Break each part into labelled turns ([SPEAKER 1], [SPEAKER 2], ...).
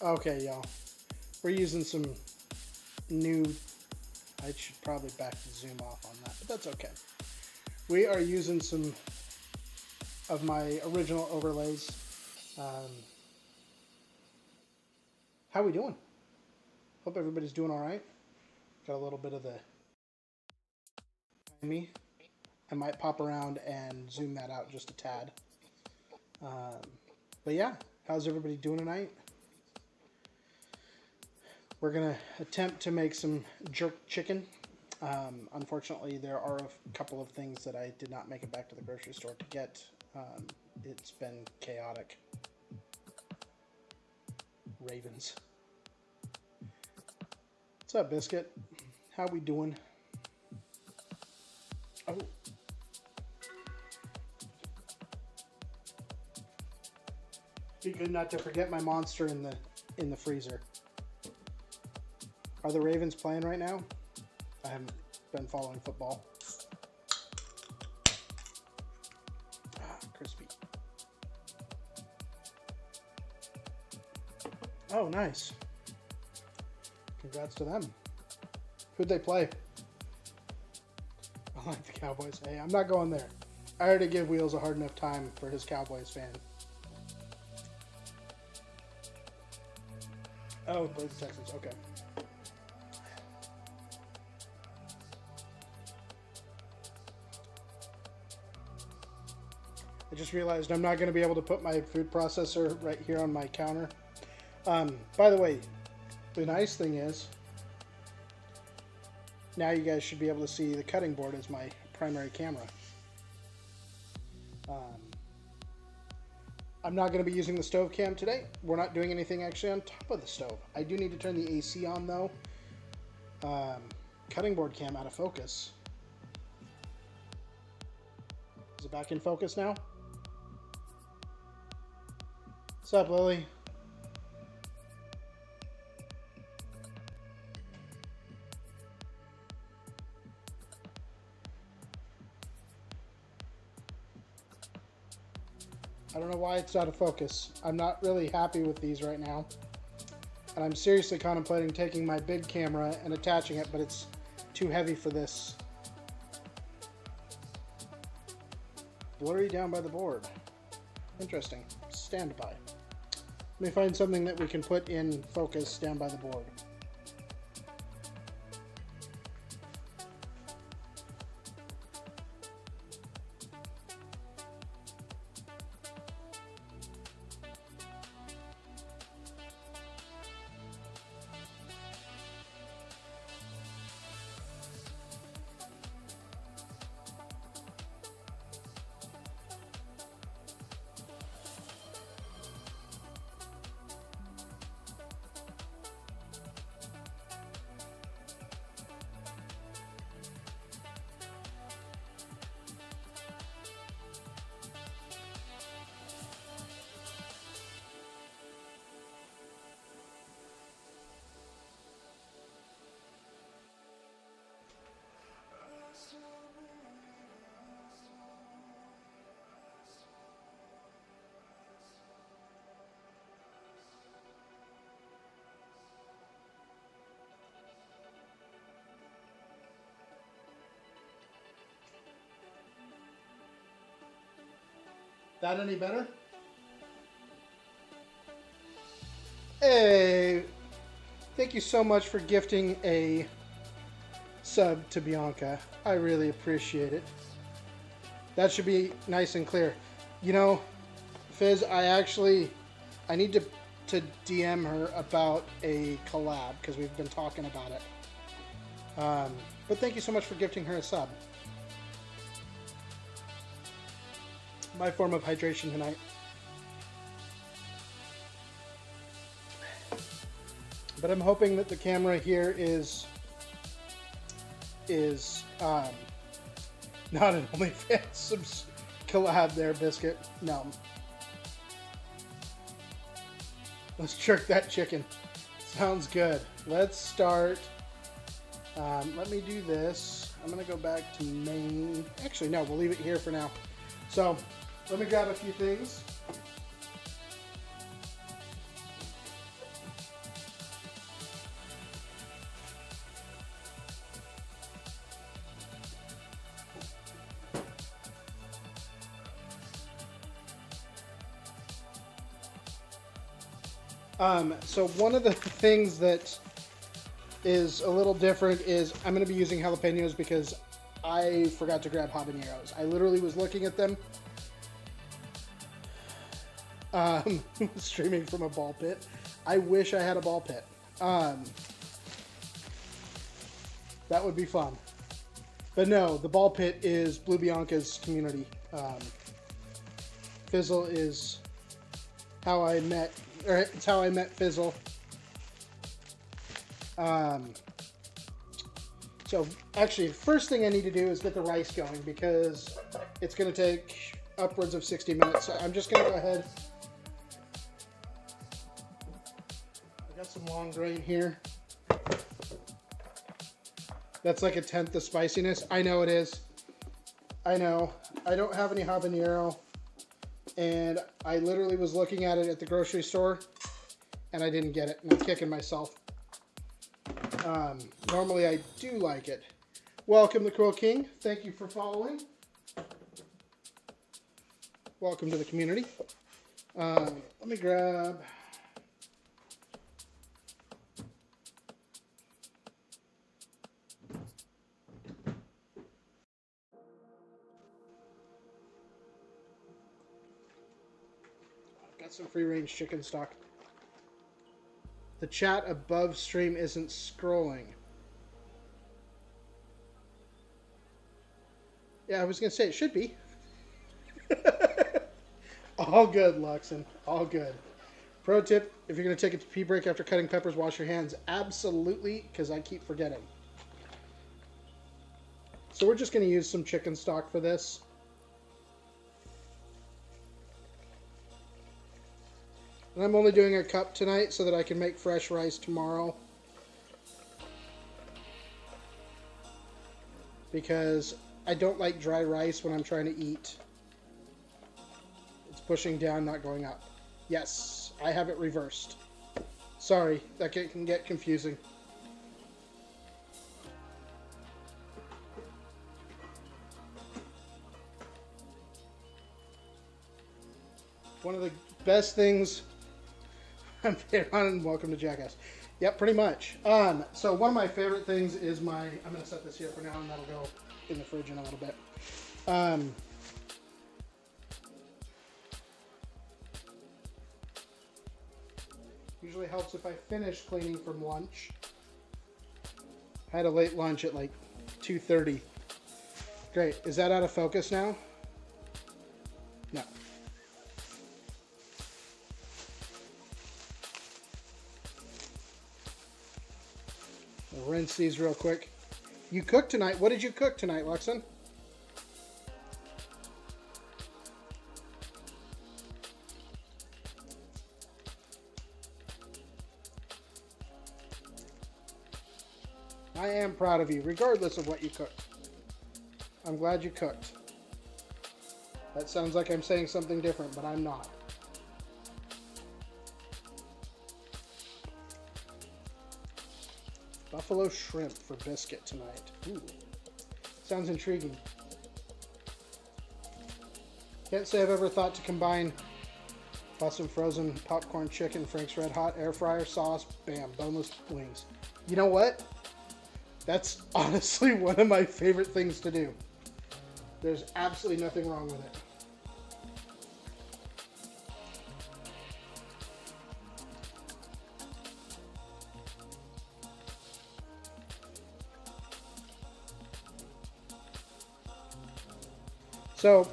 [SPEAKER 1] Okay, y'all. We're using some new... I should probably back the zoom off on that, but that's okay. We are using some of my original overlays. How we doing? Hope everybody's doing all right. Got a little bit of the... me. I might pop around and zoom that out just a tad. But yeah, how's everybody doing tonight? We're going to attempt to make some jerk chicken. Unfortunately, there are a couple of things that I did not make it back to the grocery store to get. It's been chaotic. Ravens. What's up, Biscuit? How we doing? Oh. Be good not to forget my monster in the freezer. Are the Ravens playing right now? I haven't been following football. Ah, crispy. Oh, nice. Congrats to them. Who'd they play? I like the Cowboys. Hey, I'm not going there. I already give Wheels a hard enough time for his Cowboys fan. Oh, it plays the Texans. Okay. I just realized I'm not going to be able to put my food processor right here on my counter. By the way, the nice thing is, now you guys should be able to see the cutting board as my primary camera. I'm not going to be using the stove cam today. We're not doing anything actually on top of the stove. I do need to turn the AC on though. Cutting board cam out of focus. Is it back in focus now? What's up, Lily? I don't know why it's out of focus. I'm not really happy with these right now. And I'm seriously contemplating taking my big camera and attaching it, but it's too heavy for this. Blurry down by the board. Interesting. Stand by. Let me find something that we can put in focus down by the board. That any better? Hey, thank you so much for gifting a sub to Bianca. I really appreciate it. That should be nice and clear. You know, Fizz, I need to DM her about a collab because we've been talking about it. But thank you so much for gifting her a sub. My form of hydration tonight. But I'm hoping that the camera here is not an OnlyFans collab there, Biscuit. No. Let's jerk that chicken. Sounds good. Let's start. Let me do this. I'm going to go back to main. Actually, no, we'll leave it here for now. So, let me grab a few things. So one of the things that is a little different is I'm going to be using jalapenos because I forgot to grab habaneros. I literally was looking at them, streaming from a ball pit. I wish I had a ball pit. That would be fun. But no, the ball pit is Blue Bianca's community. Fizzle is how I met, or it's how I met Fizzle. So actually, first thing I need to do is get the rice going because it's going to take upwards of 60 minutes. So I'm just going to go ahead. I got some long grain here. That's like a tenth of spiciness. I know it is. I know. I don't have any habanero. And I literally was looking at it at the grocery store. And I didn't get it. And I'm kicking myself. Normally I do like it. Welcome to Crow King. Thank you for following. Welcome to the community. Let me grab... Got some free-range chicken stock. The chat above stream isn't scrolling. Yeah, I was going to say it should be. All good, Luxon. All good. Pro tip, if you're going to take a pee break after cutting peppers, wash your hands. Absolutely, because I keep forgetting. So we're just going to use some chicken stock for this. And I'm only doing a cup tonight so that I can make fresh rice tomorrow. Because I don't like dry rice when I'm trying to eat. It's pushing down, not going up. Yes, I have it reversed. Sorry, that can get confusing. One of the best things... I'm on welcome to Jackass. Yep, pretty much. So one of my favorite things is my... I'm going to set this here for now, and that'll go in the fridge in a little bit. Usually helps if I finish cleaning from lunch. I had a late lunch at like 2:30. Great. Is that out of focus now? No. I'll rinse these real quick. You cooked tonight. What did you cook tonight, Luxon? I am proud of you, regardless of what you cooked. I'm glad you cooked. That sounds like I'm saying something different, but I'm not. Buffalo shrimp for biscuit tonight. Ooh, sounds intriguing. Can't say I've ever thought to combine some frozen popcorn chicken, Frank's Red Hot, air fryer sauce, bam, boneless wings. You know what? That's honestly one of my favorite things to do. There's absolutely nothing wrong with it. So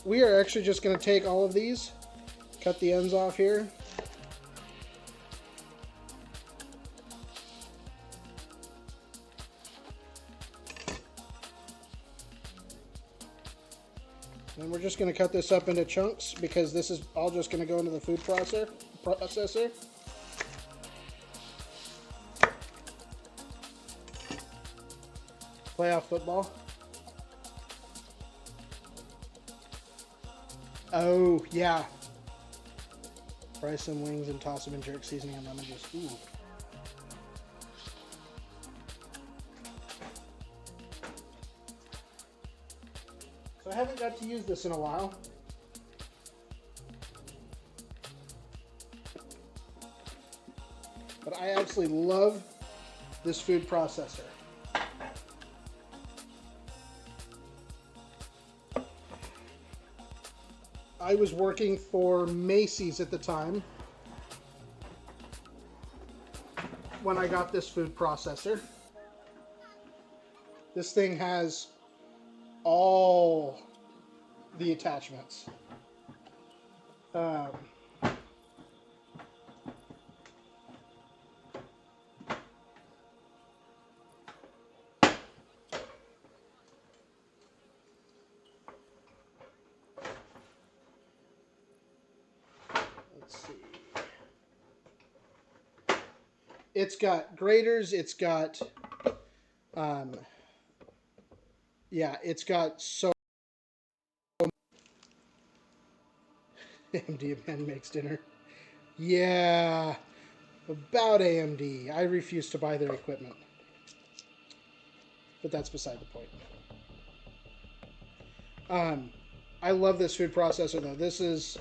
[SPEAKER 1] we are actually just going to take all of these, cut the ends off here. And we're just going to cut this up into chunks because this is all just going to go into the food processor. Playoff football. Oh, yeah. Fry some wings and toss them in jerk seasoning and lemon juice. Ooh. So I haven't got to use this in a while. seriously love this food processor. I was working for Macy's at the time when I got this food processor. This thing has all the attachments. Let's see. It's got graters. It's got, yeah, it's got so. AMD man makes dinner. Yeah, about AMD. I refuse to buy their equipment. But that's beside the point. I love this food processor though. This is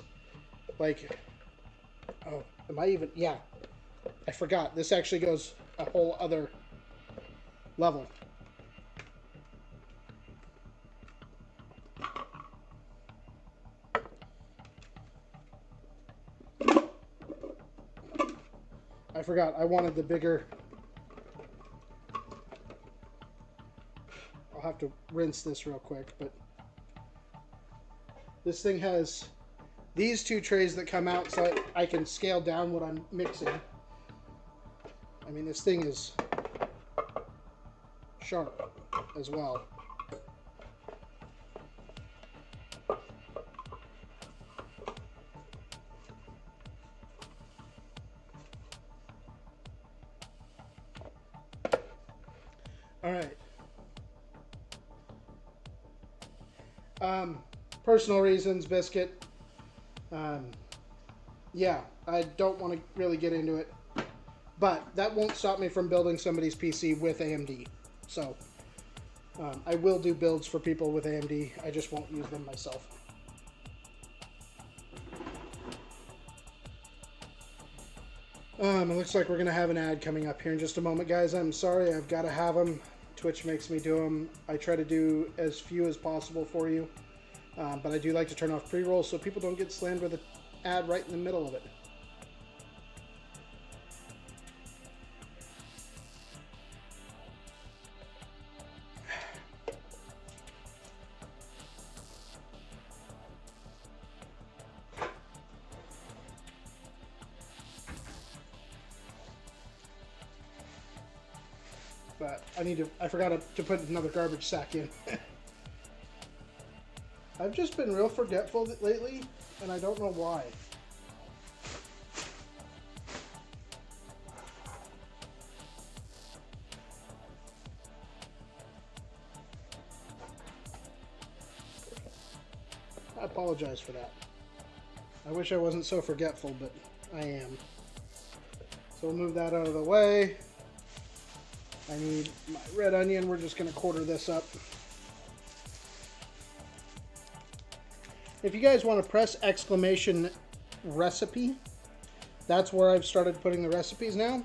[SPEAKER 1] like, oh, am I even? Yeah, I forgot. This actually goes a whole other level. I forgot. I wanted the bigger. I'll have to rinse this real quick, but this thing has these two trays that come out so I can scale down what I'm mixing. I mean, this thing is sharp as well. All right. Personal reasons, Biscuit. Yeah, I don't want to really get into it. But that won't stop me from building somebody's PC with AMD. So, I will do builds for people with AMD. I just won't use them myself. It looks like we're going to have an ad coming up here in just a moment, guys. I'm sorry, I've got to have them. Twitch makes me do them. I try to do as few as possible for you. But I do like to turn off pre-rolls so people don't get slammed with an ad right in the middle of it. But I forgot to put another garbage sack in. I've just been real forgetful lately, and I don't know why. I apologize for that. I wish I wasn't so forgetful, but I am. So we'll move that out of the way. I need my red onion. We're just going to quarter this up. If you guys want to press exclamation recipe, that's where I've started putting the recipes now.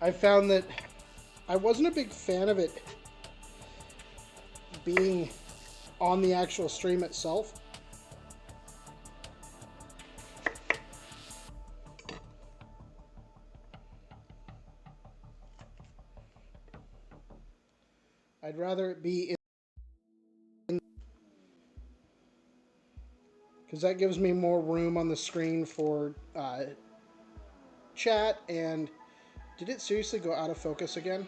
[SPEAKER 1] I found that I wasn't a big fan of it being on the actual stream itself. I'd rather it be in, because that gives me more room on the screen for chat. And did it seriously go out of focus again?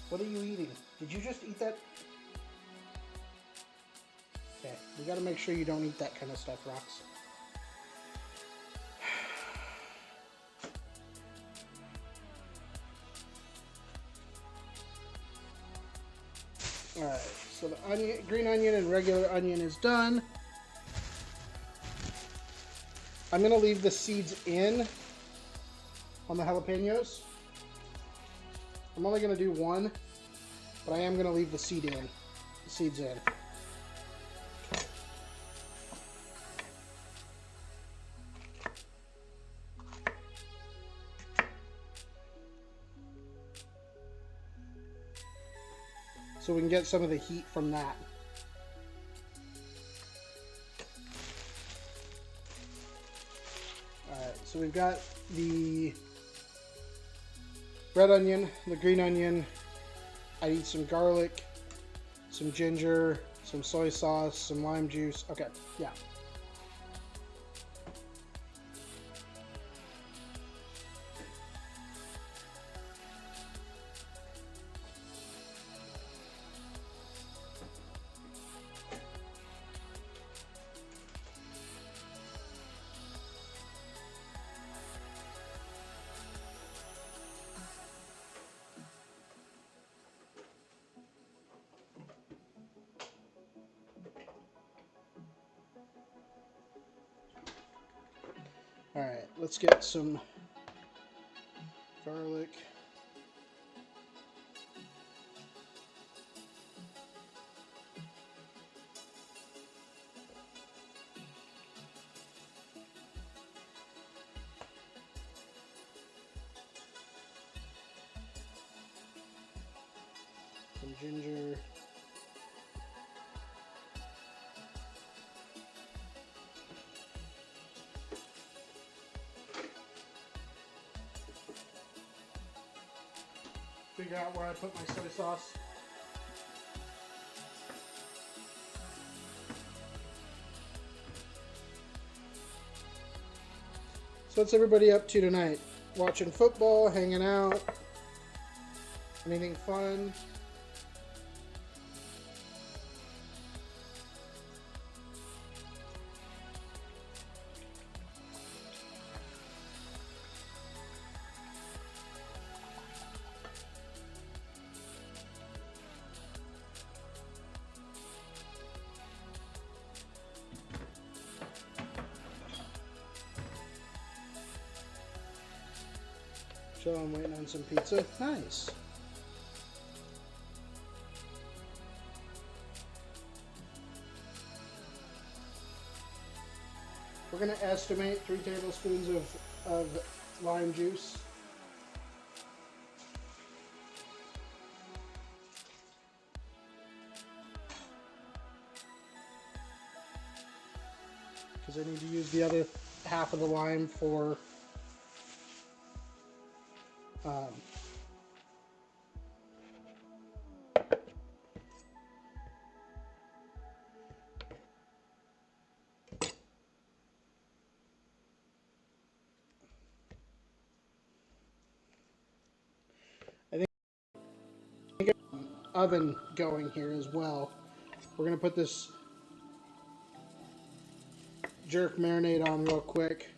[SPEAKER 1] What are you eating? Did you just eat that? Okay, we gotta make sure you don't eat that kind of stuff, Rox. Alright, so the onion, green onion and regular onion is done. I'm gonna leave the seeds in on the jalapenos. I'm only gonna do one, but I am gonna leave the seeds in. So we can get some of the heat from that. Alright, so we've got the red onion, the green onion. I need some garlic, some ginger, some soy sauce, some lime juice. Okay, yeah. Alright, let's get some garlic. Some ginger. Figure out where I put my soy sauce. So what's everybody up to tonight? Watching football, hanging out? Anything fun? So I'm waiting on some pizza. Nice. We're going to estimate 3 tablespoons of lime juice. Because I need to use the other half of the lime for I think oven going here as well. We're going to put this jerk marinade on real quick.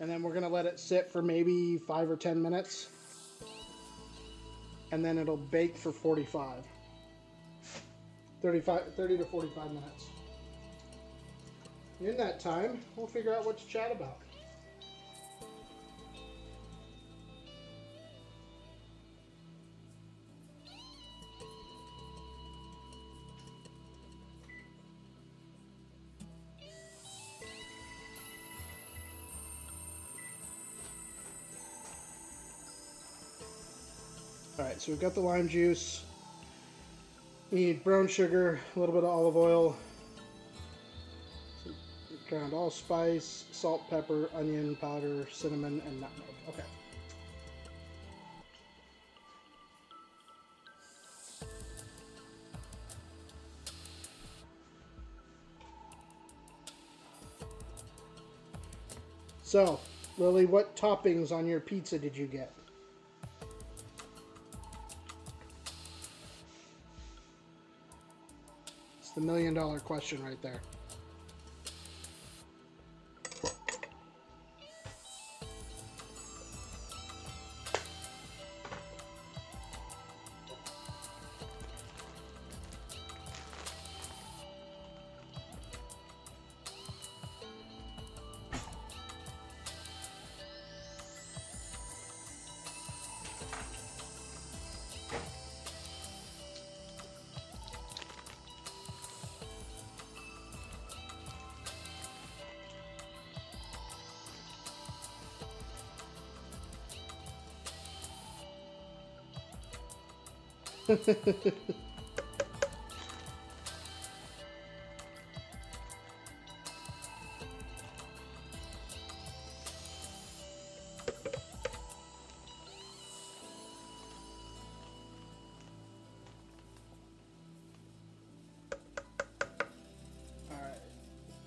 [SPEAKER 1] And then we're going to let it sit for maybe 5 or 10 minutes. And then it'll bake for 30 to 45 minutes. In that time, we'll figure out what to chat about. Alright, so we've got the lime juice. We need brown sugar, a little bit of olive oil, some ground allspice, salt, pepper, onion powder, cinnamon, and nutmeg. Okay. So, Lily, what toppings on your pizza did you get? It's the $1 million question right there. Alright,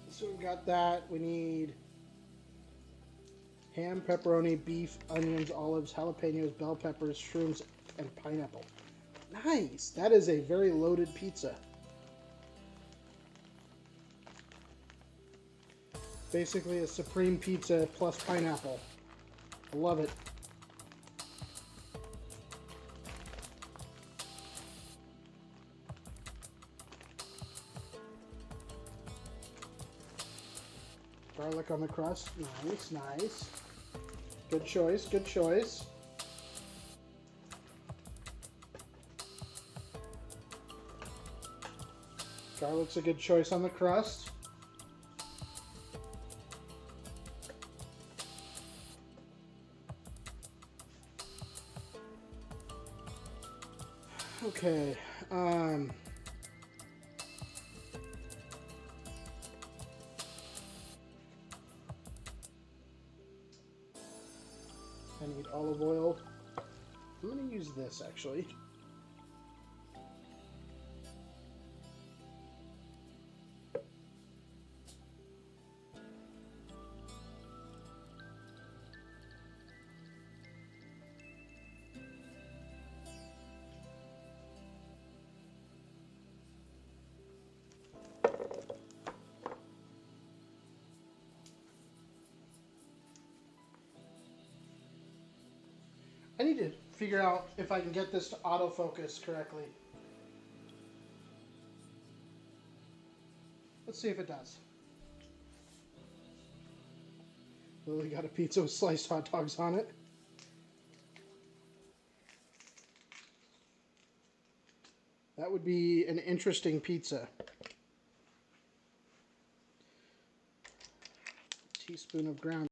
[SPEAKER 1] so we've got that. We need ham, pepperoni, beef, onions, olives, jalapenos, bell peppers, shrooms, and pineapple. Nice! That is a very loaded pizza. Basically a supreme pizza plus pineapple. I love it. Garlic on the crust. Nice, nice. Good choice, good choice. Garlic's a good choice on the crust. Okay, I need olive oil. I'm going to use this actually. I need to figure out if I can get this to autofocus correctly. Let's see if it does. Lily got a pizza with sliced hot dogs on it. That would be an interesting pizza. A teaspoon of ground.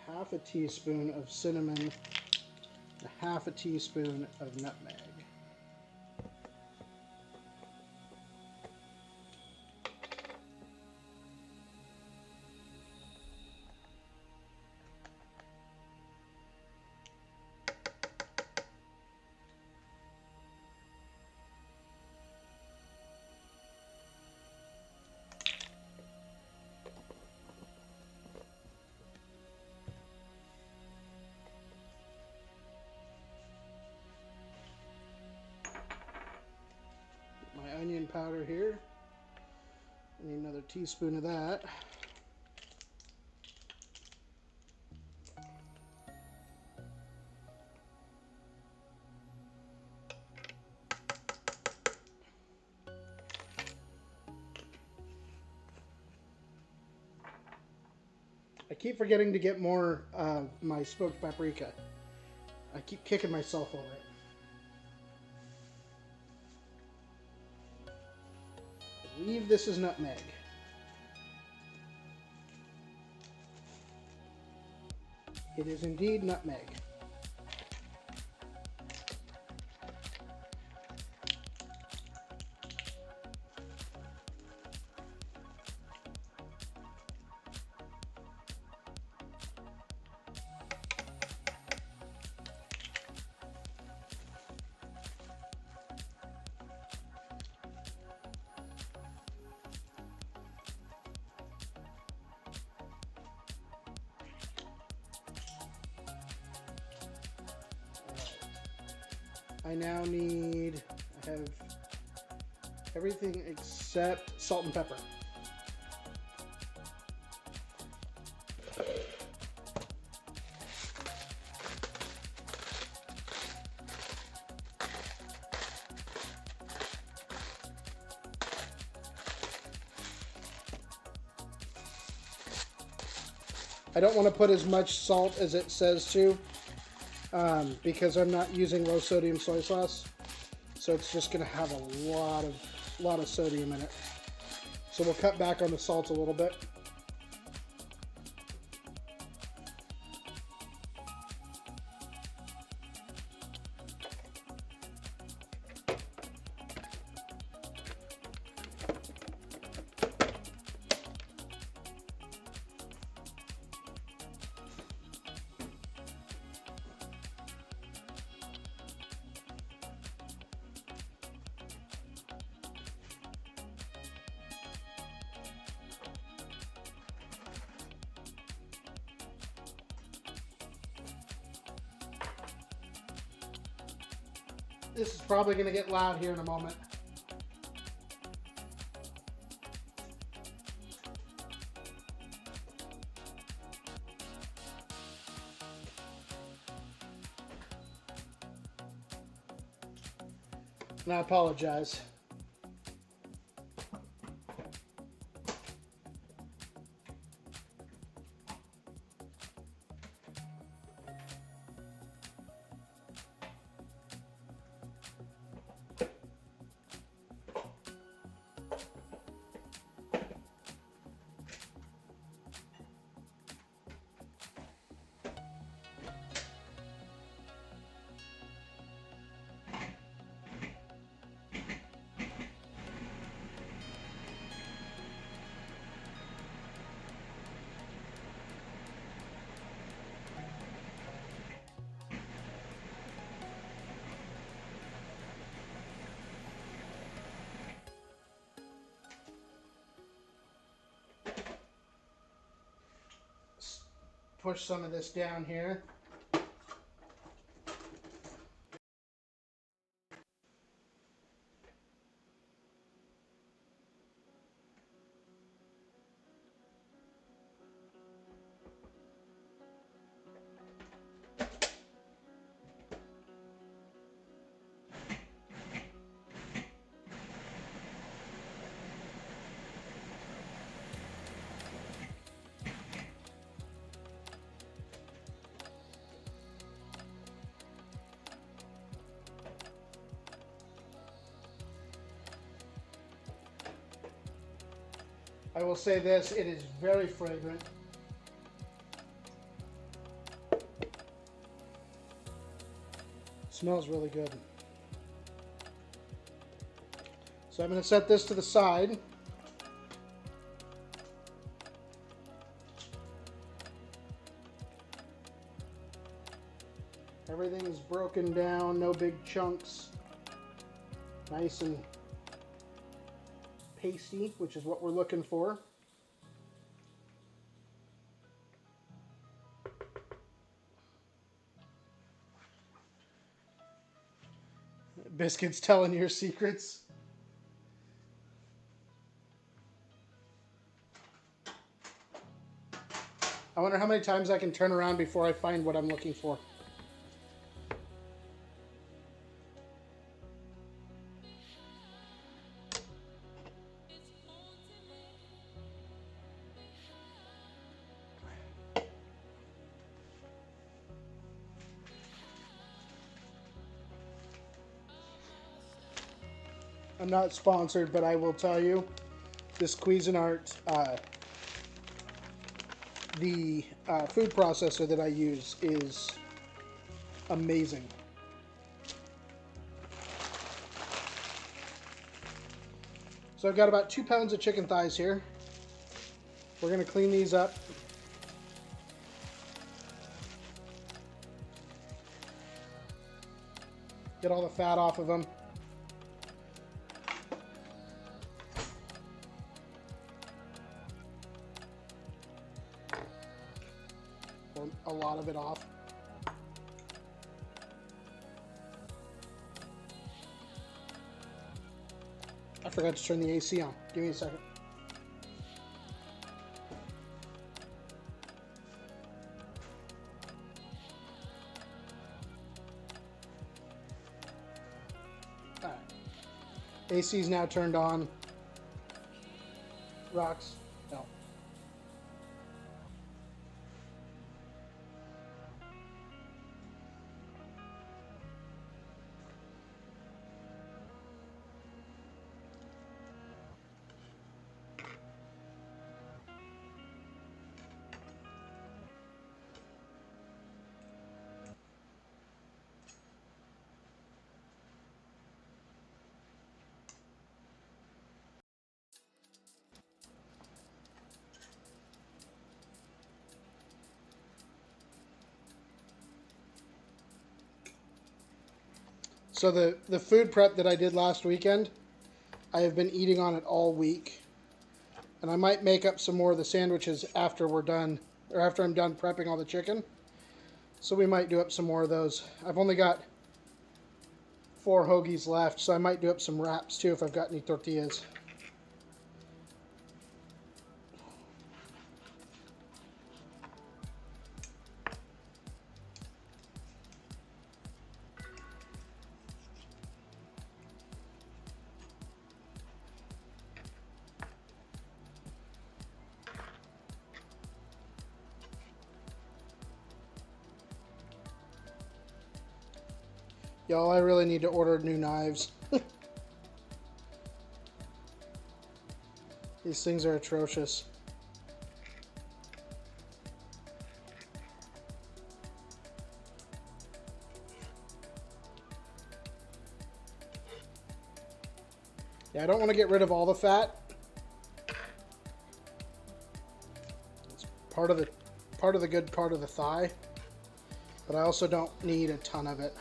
[SPEAKER 1] Half a teaspoon of cinnamon, a half a teaspoon of nutmeg. My onion powder here. I need another teaspoon of that. I keep forgetting to get more of my smoked paprika. I keep kicking myself over it. I believe this is nutmeg. It is indeed nutmeg. I now need, I have everything except salt and pepper. I don't want to put as much salt as it says to, because I'm not using low sodium soy sauce, so it's just going to have a lot of sodium in it. So we'll cut back on the salt a little bit. This is probably going to get loud here in a moment. And I apologize. Push some of this down here. I will say this, it is very fragrant. Smells really good. So I'm going to set this to the side. Everything's broken down, no big chunks. Nice and pasty, which is what we're looking for. Biscuits telling your secrets. I wonder how many times I can turn around before I find what I'm looking for. I'm not sponsored, but I will tell you, this Cuisinart, the food processor that I use is amazing. So I've got about 2 pounds of chicken thighs here. We're going to clean these up. Get all the fat off of them. A lot of it off. I forgot to turn the AC on. Give me a second. All right. AC is now turned on. Rocks? No. So the food prep that I did last weekend, I have been eating on it all week. And I might make up some more of the sandwiches after we're done, or after I'm done prepping all the chicken. So we might do up some more of those. I've only got 4 hoagies left, so I might do up some wraps too if I've got any tortillas. Y'all, I really need to order new knives. These things are atrocious. Yeah, I don't want to get rid of all the fat. It's part of the good part of the thigh, but I also don't need a ton of it.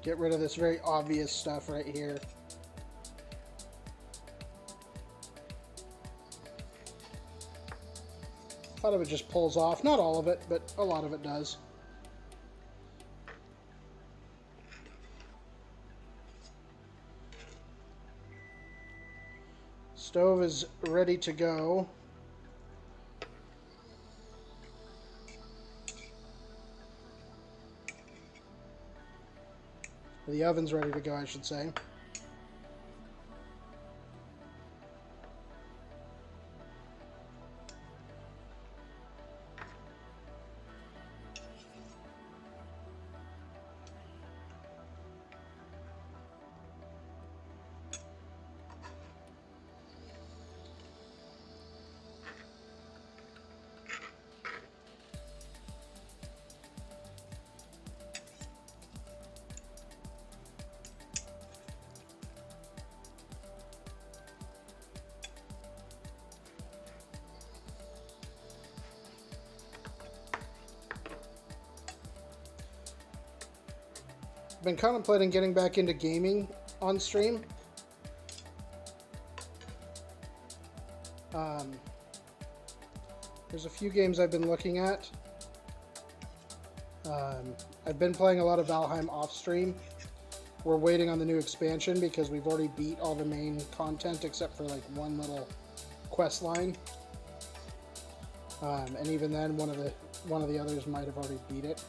[SPEAKER 1] Get rid of this very obvious stuff right here. A lot of it just pulls off. Not all of it, but a lot of it does. Stove is ready to go. The oven's ready to go, I should say. Been contemplating getting back into gaming on stream. There's a few games I've been looking at. I've been playing a lot of Valheim off stream. We're waiting on the new expansion because we've already beat all the main content except for like one little quest line. And even then, one of the others might have already beat it.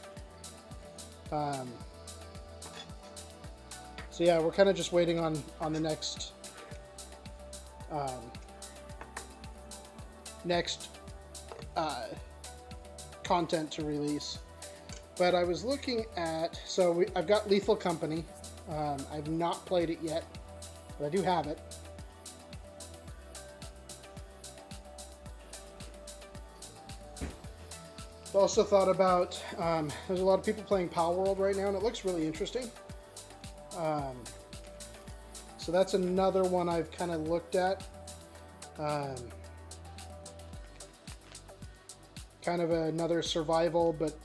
[SPEAKER 1] So yeah, we're kind of just waiting on the next content to release. But I was looking at, so I've got Lethal Company. I've not played it yet, but I do have it. I've also thought about, there's a lot of people playing Power World right now, and it looks really interesting. So that's another one I've kind of looked at. Kind of another survival, but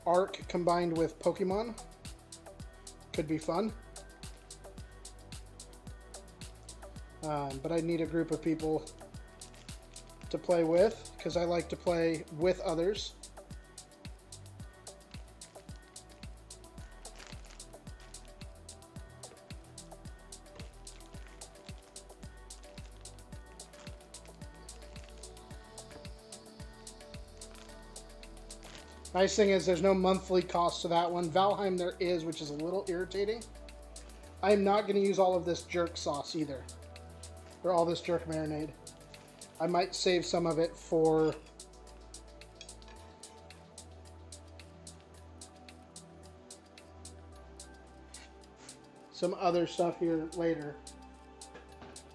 [SPEAKER 1] Ark combined with Pokemon. Could be fun. But I need a group of people to play with. because I like to play with others. Nice thing is there's no monthly cost to that one. Valheim there is, which is a little irritating. I'm not going to use all of this jerk sauce either. Or all this jerk marinade. I might save some of it for some other stuff here later.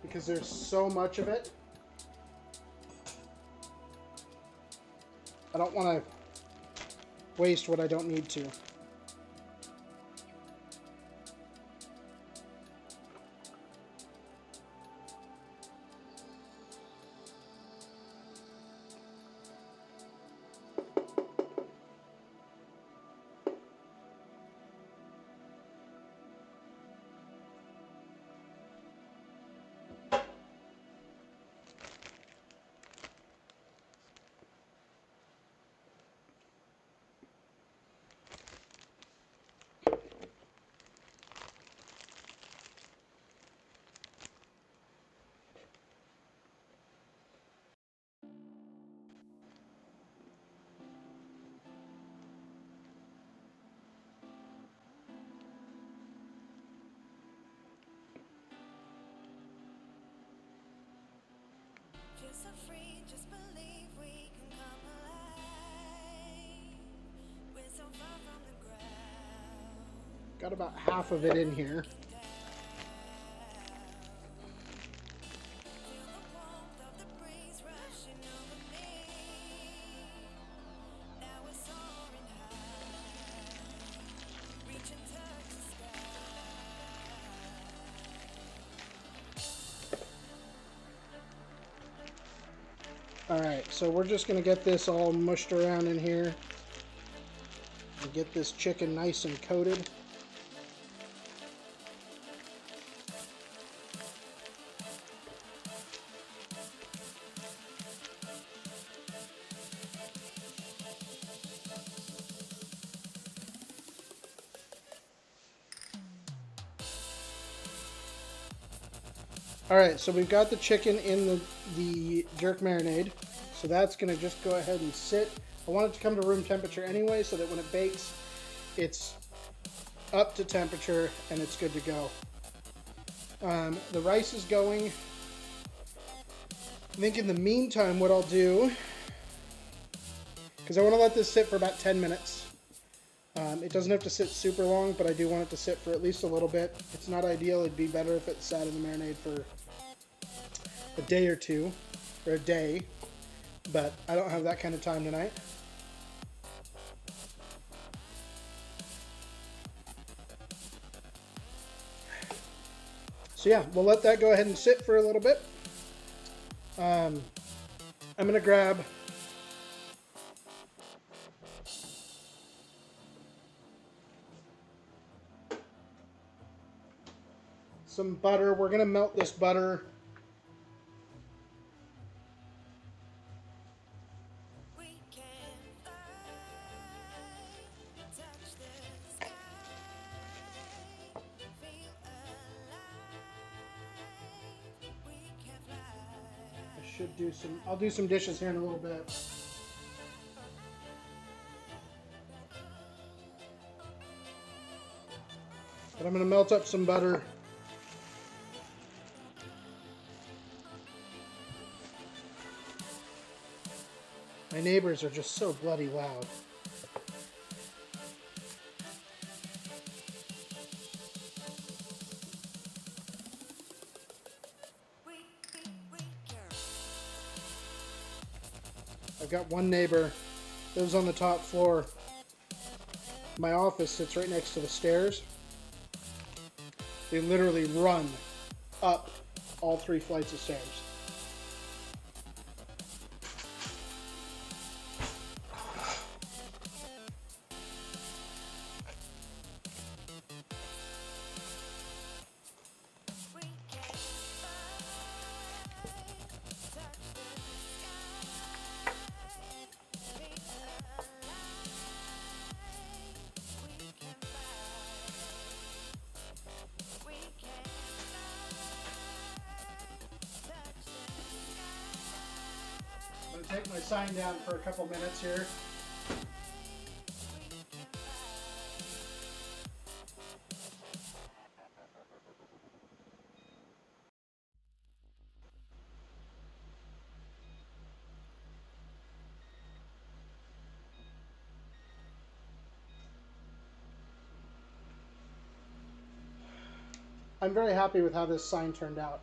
[SPEAKER 1] Because there's so much of it. I don't want to waste what I don't need to. Got about half of it in here. Alright, so we're just going to get this all mushed around in here and get this chicken nice and coated. Alright, so we've got the chicken in the jerk marinade. So that's going to just go ahead and sit. I want it to come to room temperature anyway, so that when it bakes, it's up to temperature and it's good to go. The rice is going. I think in the meantime what I'll do, because I want to let this sit for about 10 minutes. It doesn't have to sit super long, but I do want it to sit for at least a little bit. It's not ideal. It'd be better if it sat in the marinade for a day or two, or a day, but I don't have that kind of time tonight. So yeah, we'll let that go ahead and sit for a little bit. I'm going to grab some butter. We're going to melt this butter. I'll do some dishes here in a little bit. But I'm going to melt up some butter. My neighbors are just so bloody loud. I've got one neighbor, lives on the top floor. My office sits right next to the stairs. They literally run up all 3 flights of stairs. get my sign down for a couple minutes here. I'm very happy with how this sign turned out.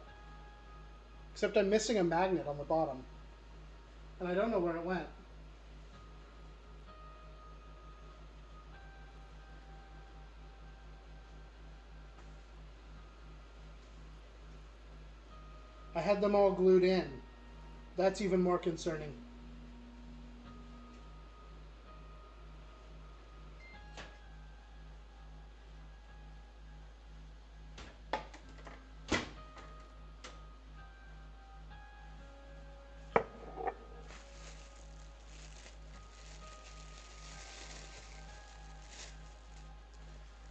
[SPEAKER 1] Except I'm missing a magnet on the bottom. And I don't know where it went. I had them all glued in. That's even more concerning.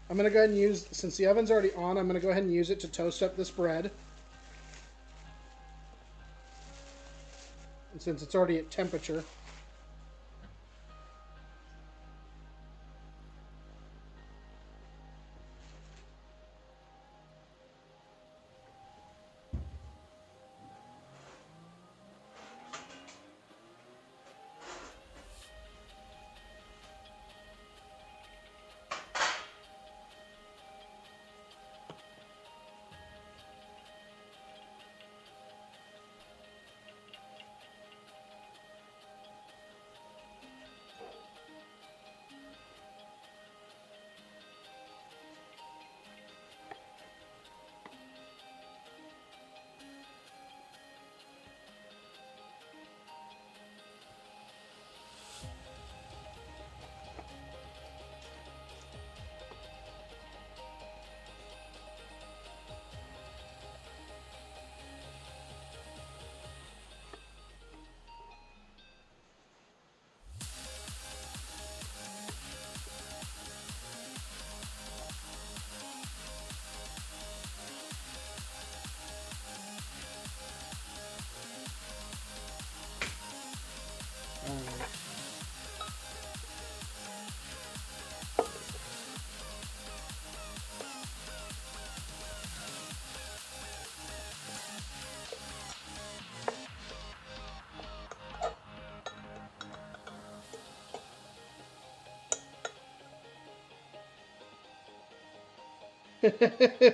[SPEAKER 1] I'm going to go ahead and use, since the oven's already on, I'm going to go ahead and use it to toast up this bread. And since it's already at temperature.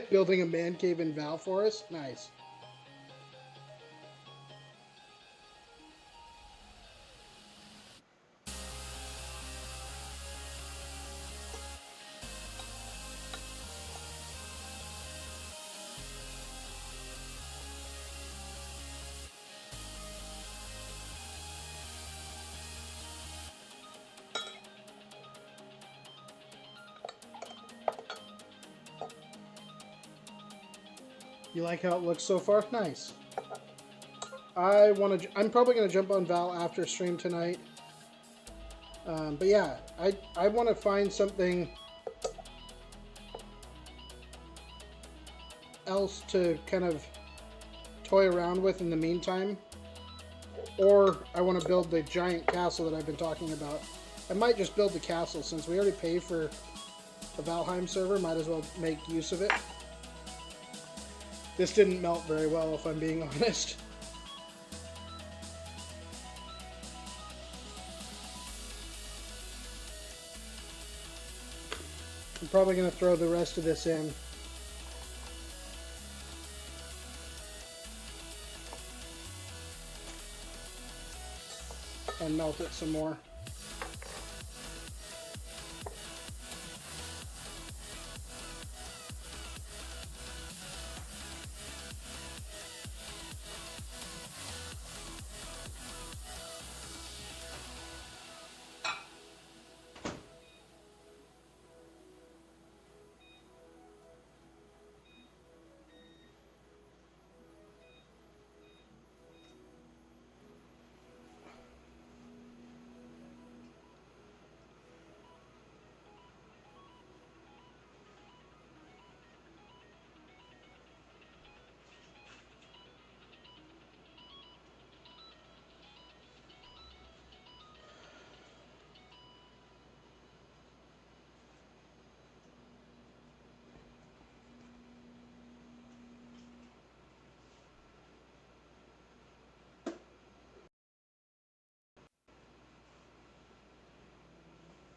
[SPEAKER 1] Building a man cave in Val Forest? Nice. You like how it looks so far? Nice. I'm probably going to jump on Val after stream tonight. But yeah, I want to find something else to kind of toy around with in the meantime. Or I want to build the giant castle that I've been talking about. I might just build the castle since we already pay for the Valheim server. Might as well make use of it. This didn't melt very well, if I'm being honest. I'm probably going to throw the rest of this in. And melt it some more.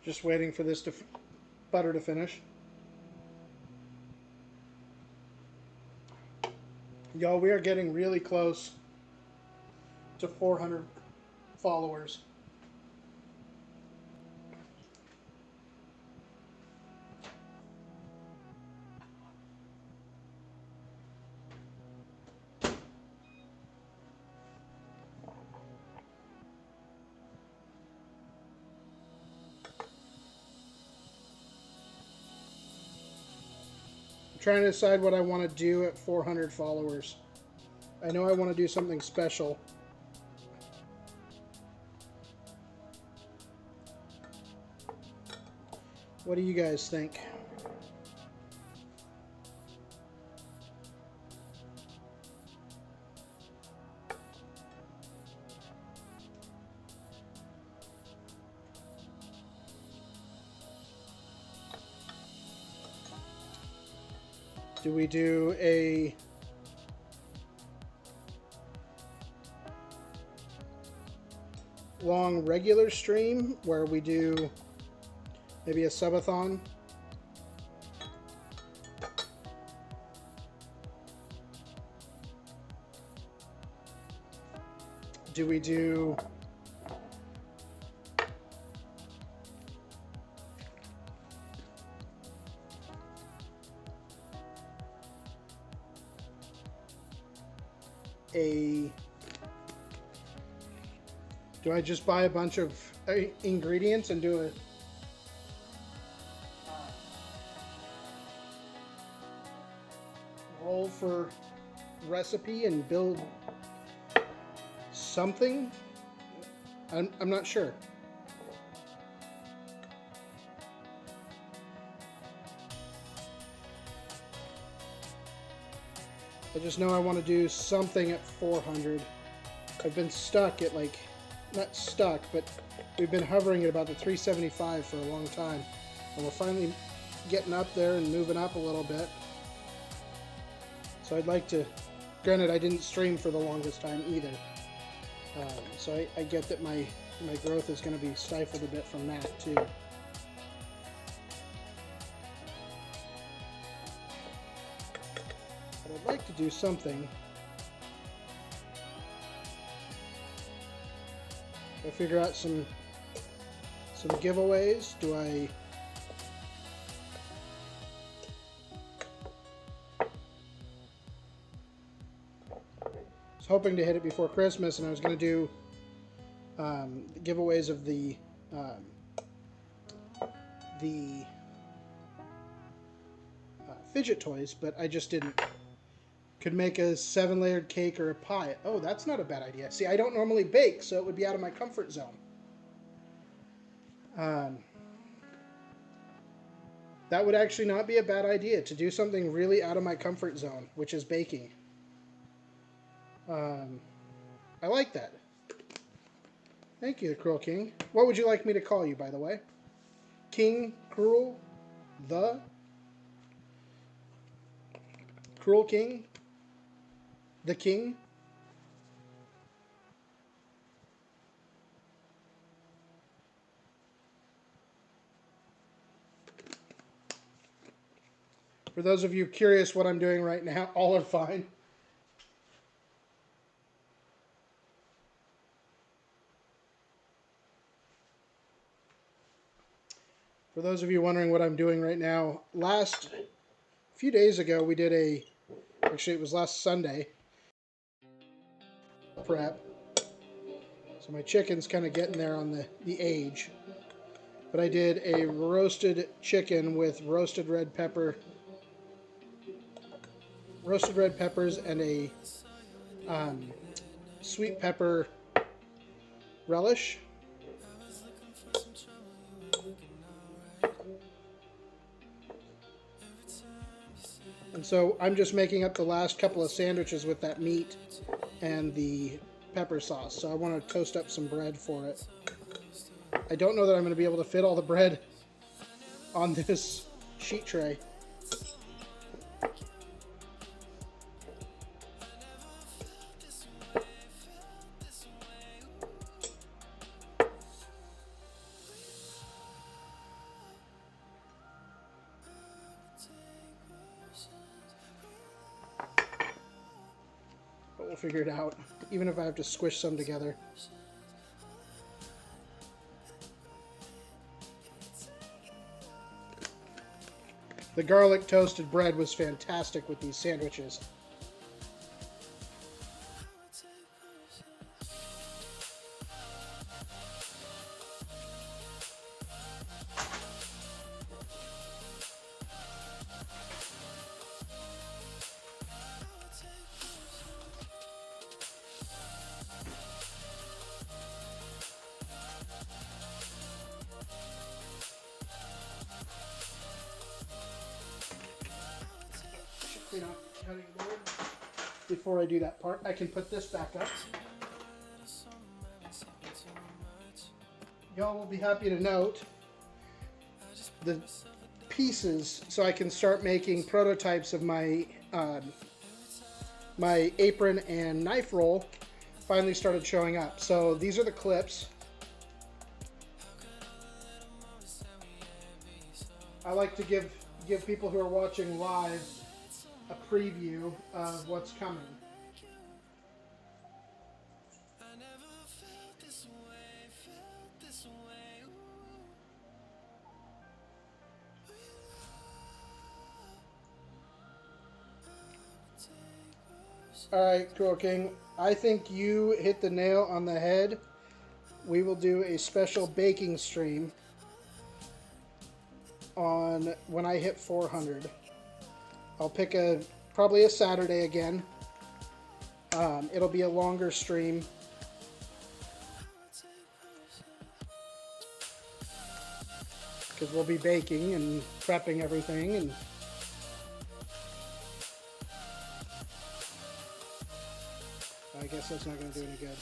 [SPEAKER 1] Just waiting for this butter to finish. Y'all, we are getting really close to 400 followers. Trying to decide what I want to do at 400 followers. I know I want to do something special. What do you guys think? Do we do a long regular stream where we do maybe a subathon? Do we do do I just buy a bunch of ingredients and do a roll for recipe and build something? I'm not sure. I just know I want to do something at 400. I've been stuck at like, not stuck, but we've been hovering at about the 375 for a long time. And we're finally getting up there and moving up a little bit. So I'd like to, granted I didn't stream for the longest time either. So I get that my growth is going to be stifled a bit from that too. But I'd like to do something. Do I figure out some giveaways? Do I was hoping to hit it before Christmas, and I was going to do giveaways of the fidget toys, but I just didn't. Could make a 7-layered cake or a pie. Oh, that's not a bad idea. See, I don't normally bake, so it would be out of my comfort zone. That would actually not be a bad idea, to do something really out of my comfort zone, which is baking. I like that. Thank you, Cruel King. What would you like me to call you, by the way? King, Cruel, the Cruel King? The King? For those of you curious what I'm doing right now, all are fine. For those of you wondering what I'm doing right now, a few days ago we did actually it was last Sunday, prep. So my chicken's kind of getting there on the age. But I did a roasted chicken with roasted red peppers and a sweet pepper relish. And so I'm just making up the last couple of sandwiches with that meat and the pepper sauce. So I want to toast up some bread for it. I don't know that I'm going to be able to fit all the bread on this sheet tray. We'll figure it out, even if I have to squish some together. The garlic toasted bread was fantastic with these sandwiches. Clean up the cutting board. Before I do that part, I can put this back up. Y'all will be happy to note the pieces, so I can start making prototypes of my my apron and knife roll finally started showing up. So these are the clips. I like to give people who are watching live a preview of what's coming. Alright, Cool King, I think you hit the nail on the head. We will do a special baking stream on when I hit 400. I'll pick probably a Saturday again. It'll be a longer stream. Because we'll be baking and prepping everything. And I guess that's not going to do any good.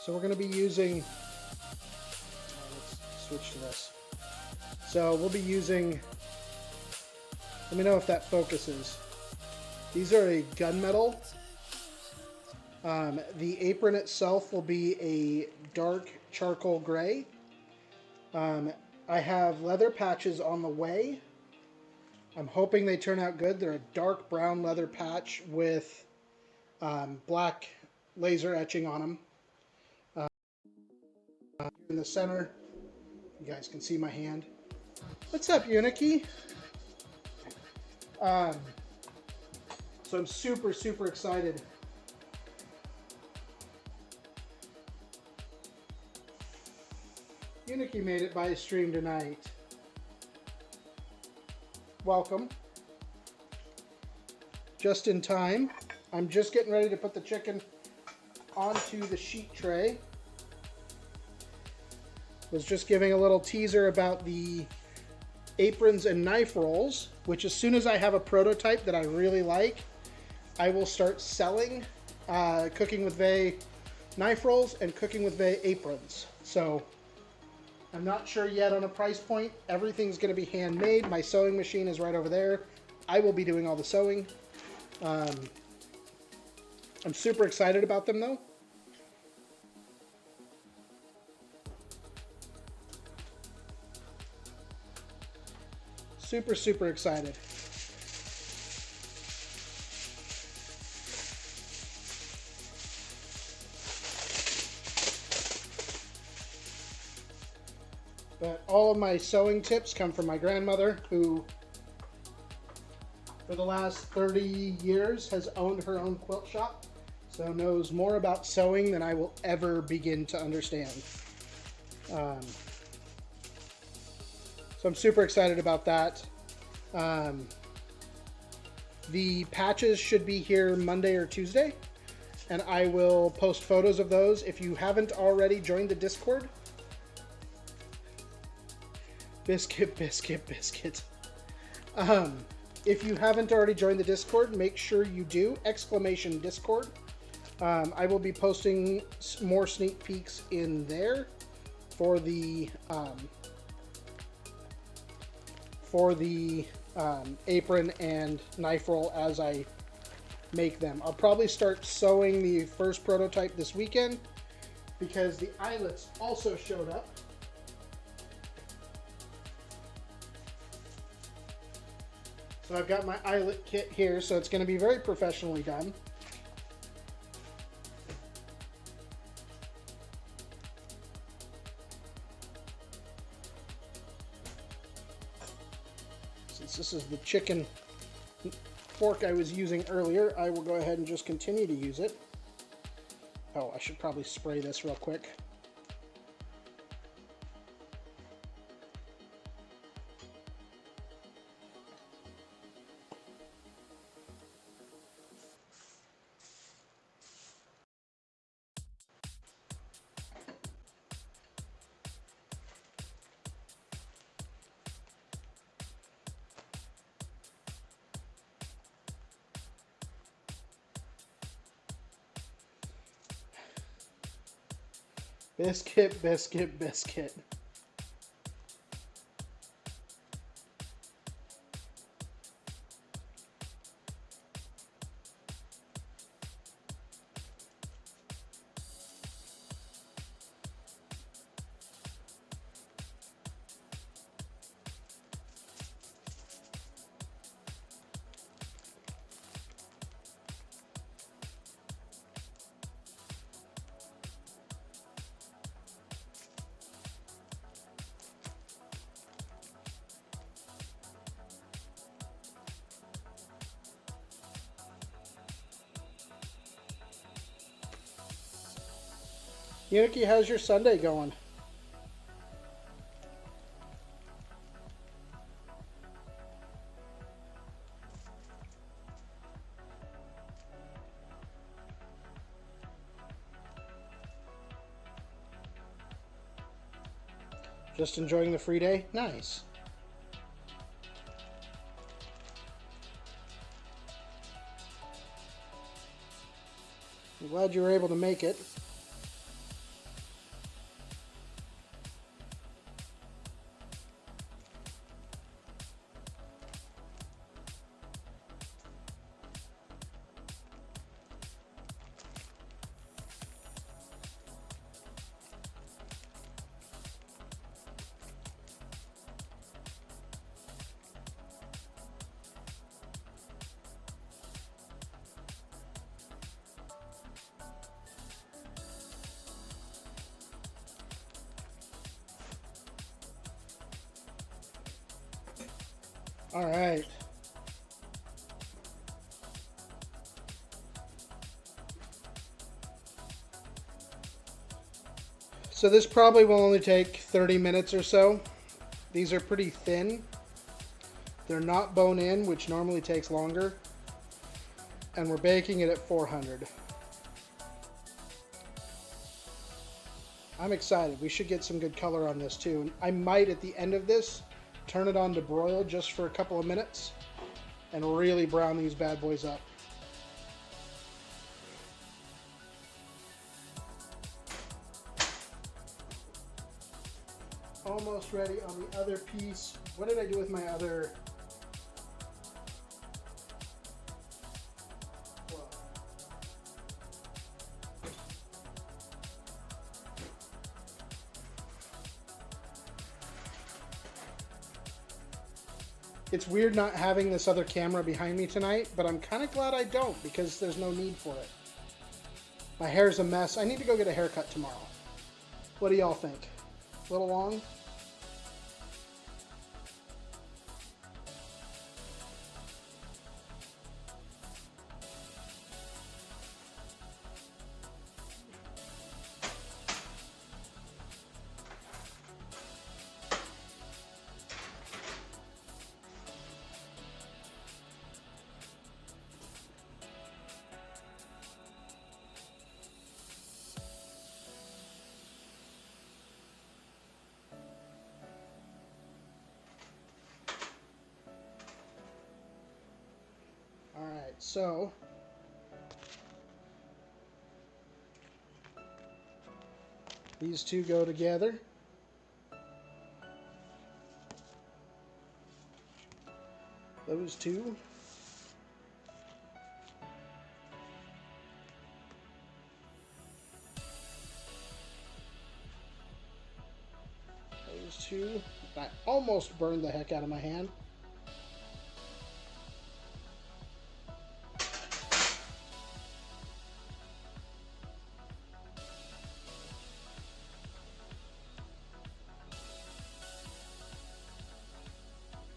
[SPEAKER 1] So we're going to be using... let's switch to this. So we'll be using... Let me know if that focuses. These are a gunmetal. The apron itself will be a dark charcoal gray. I have leather patches on the way. I'm hoping they turn out good. They're a dark brown leather patch with black laser etching on them. In the center, you guys can see my hand. What's up, Uniki? So I'm super, super excited. Uniki made it by a stream tonight. Welcome. Just in time. I'm just getting ready to put the chicken onto the sheet tray. Was just giving a little teaser about the aprons and knife rolls, which as soon as I have a prototype that I really like, I will start selling Cooking with Vay knife rolls and Cooking with Vay aprons. So I'm not sure yet on a price point. Everything's going to be handmade. My sewing machine is right over there. I will be doing all the sewing. I'm super excited about them though. Super, super excited. But all of my sewing tips come from my grandmother, who for the last 30 years has owned her own quilt shop, so knows more about sewing than I will ever begin to understand. So I'm super excited about that. The patches should be here Monday or Tuesday, and I will post photos of those. If you haven't already joined the Discord, biscuit. If you haven't already joined the Discord, make sure you do, !Discord. I will be posting more sneak peeks in there for the apron and knife roll as I make them. I'll probably start sewing the first prototype this weekend because the eyelets also showed up. So I've got my eyelet kit here, so it's going to be very professionally done. since this is the chicken fork I was using earlier, I will go ahead and just continue to use it. Oh, I should probably spray this real quick. Biscuit, biscuit, biscuit. Uniki, how's your Sunday going? Just enjoying the free day? Nice. I'm glad you were able to make it. All right. So this probably will only take 30 minutes or so. These are pretty thin. They're not bone in, which normally takes longer. And we're baking it at 400. I'm excited. We should get some good color on this too. I might, at the end of this, turn it on to broil just for a couple of minutes and really brown these bad boys up. Almost ready on the other piece. What did I do with my other? It's weird not having this other camera behind me tonight, but I'm kind of glad I don't because there's no need for it. My hair's a mess. I need to go get a haircut tomorrow. What do y'all think? A little long? Alright, so these two go together. Those two. Those two. I almost burned the heck out of my hand.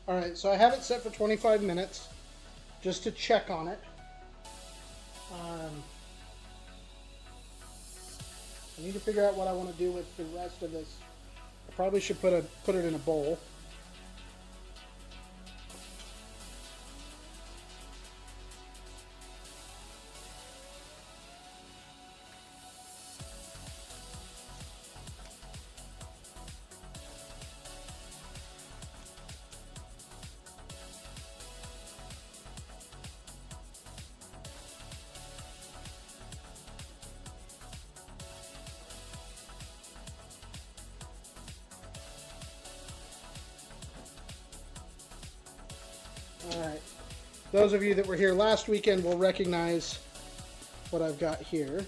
[SPEAKER 1] All right, so I have it set for 25 minutes just to check on it. I need to figure out what I want to do with the rest of this. I probably should put it in a bowl. Alright, those of you that were here last weekend will recognize what I've got here.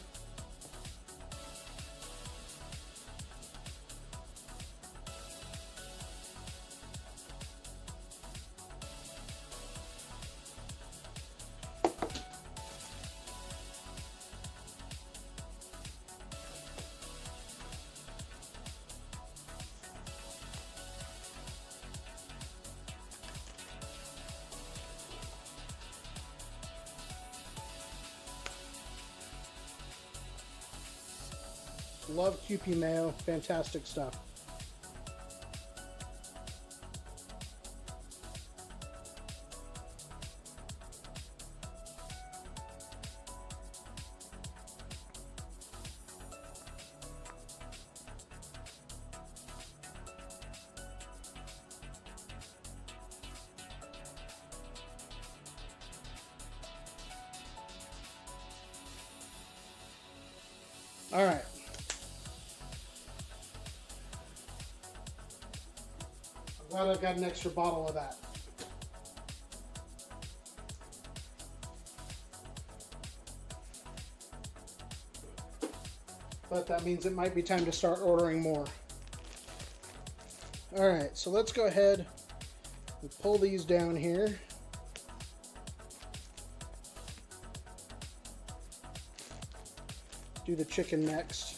[SPEAKER 1] Love QP mayo, fantastic stuff. All right. I'm glad I've got an extra bottle of that. But that means it might be time to start ordering more. All right, so let's go ahead and pull these down here. Do the chicken next.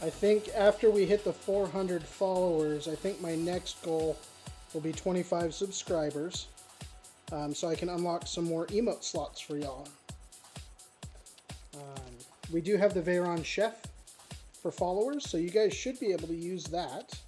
[SPEAKER 1] I think after we hit the 400 followers, I think my next goal will be 25 subscribers, so I can unlock some more emote slots for y'all. We do have the Veyron Chef for followers, so you guys should be able to use that.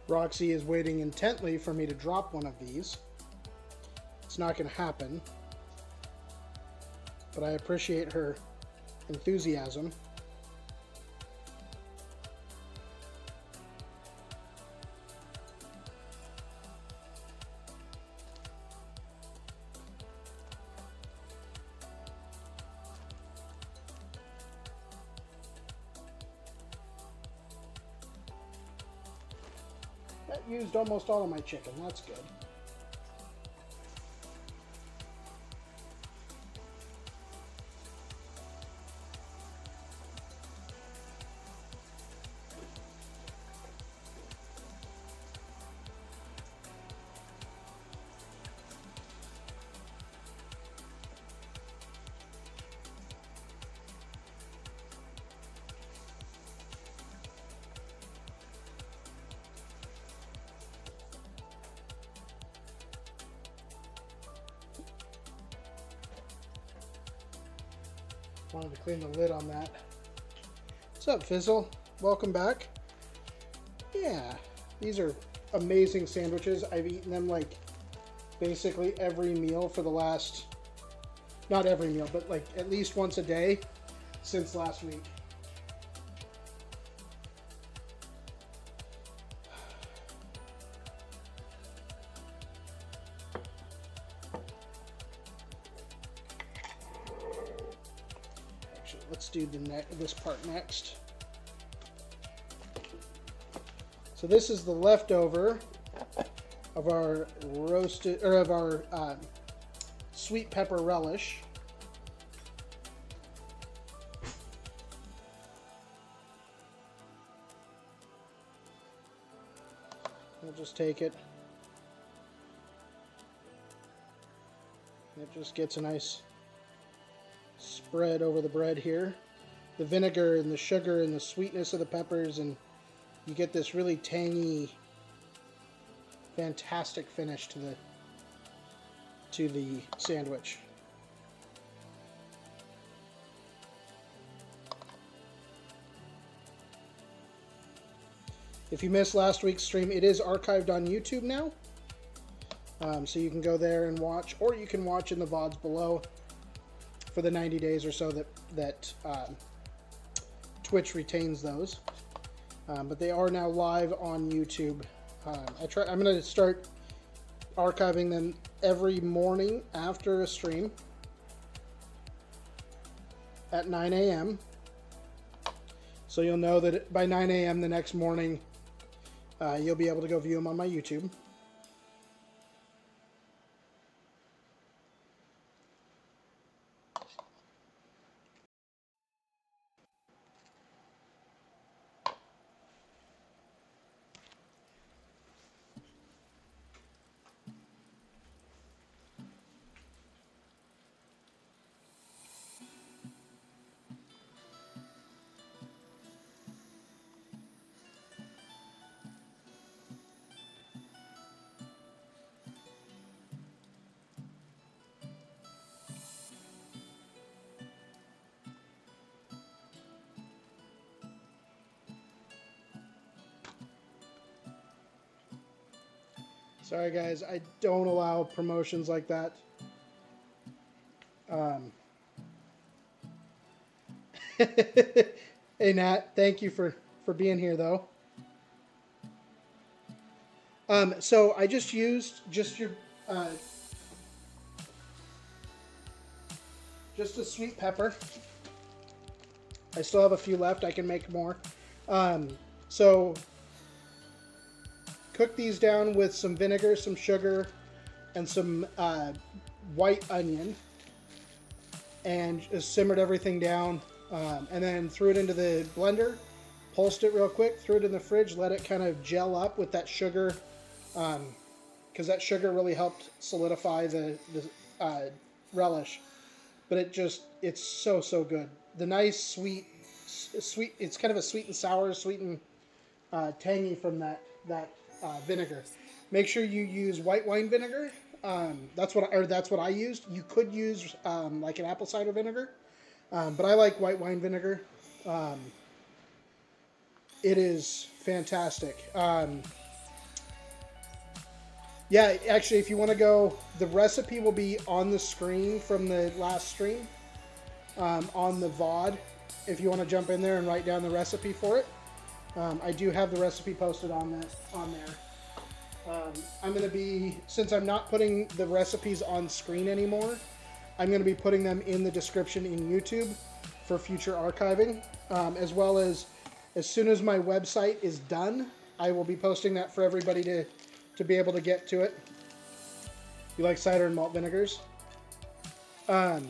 [SPEAKER 1] Roxy is waiting intently for me to drop one of these. It's not going to happen, but I appreciate her enthusiasm. That used almost all of my chicken. That's good. Wanted to clean the lid on that. What's up, Fizzle? Welcome back. Yeah, these are amazing sandwiches. I've eaten them like basically every meal for the last, not every meal, but like at least once a day since last week. Actually, let's do this part next. So this is the leftover of our roasted, or of our sweet pepper relish. We'll just take it. It just gets a nice spread over the bread here. The vinegar and the sugar and the sweetness of the peppers, and you get this really tangy, fantastic finish to the sandwich. If you missed last week's stream, it is archived on YouTube now. So you can go there and watch, or you can watch in the VODs below for the 90 days or so that Twitch retains those. But they are now live on YouTube. I'm going to start archiving them every morning after a stream at 9 a.m. So you'll know that by 9 a.m. the next morning, you'll be able to go view them on my YouTube. Sorry guys, I don't allow promotions like that. Hey Nat, thank you for being here though. So I just used just a sweet pepper. I still have a few left. I can make more. So cook these down with some vinegar, some sugar, and some white onion, and just simmered everything down, and then threw it into the blender, pulsed it real quick, threw it in the fridge, let it kind of gel up with that sugar, because that sugar really helped solidify the relish. But it's so good. The nice sweet, it's kind of a sweet and sour, sweet and tangy from that vinegar. Make sure you use white wine vinegar. That's what I used. You could use like an apple cider vinegar, but I like white wine vinegar. It is fantastic. Yeah, actually, if you want to go, the recipe will be on the screen from the last stream, on the VOD. If you want to jump in there and write down the recipe for it. I do have the recipe posted on there. I'm going to be, since I'm not putting the recipes on screen anymore, I'm going to be putting them in the description in YouTube for future archiving, as well as soon as my website is done, I will be posting that for everybody to be able to get to it. You like cider and malt vinegars? But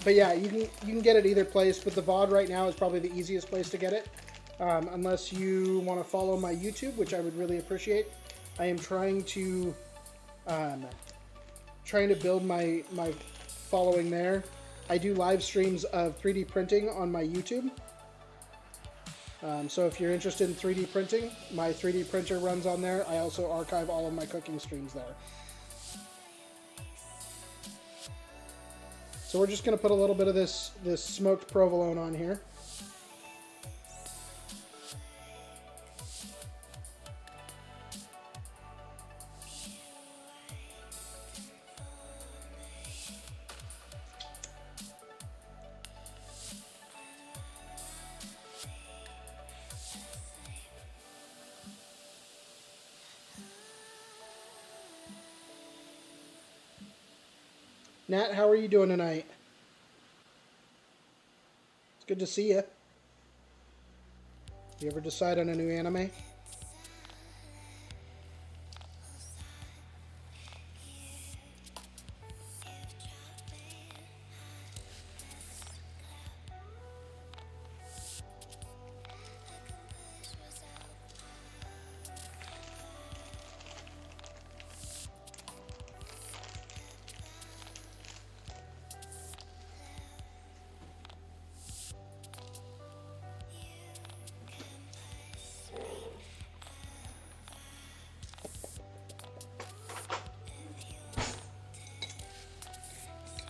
[SPEAKER 1] yeah, you can get it either place, but the VOD right now is probably the easiest place to get it. Unless you want to follow my YouTube, which I would really appreciate. I am trying to build my following there. I do live streams of 3D printing on my YouTube. So if you're interested in 3D printing, my 3D printer runs on there. I also archive all of my cooking streams there. So we're just going to put a little bit of this smoked provolone on here. Nat, how are you doing tonight? It's good to see you. You ever decide on a new anime?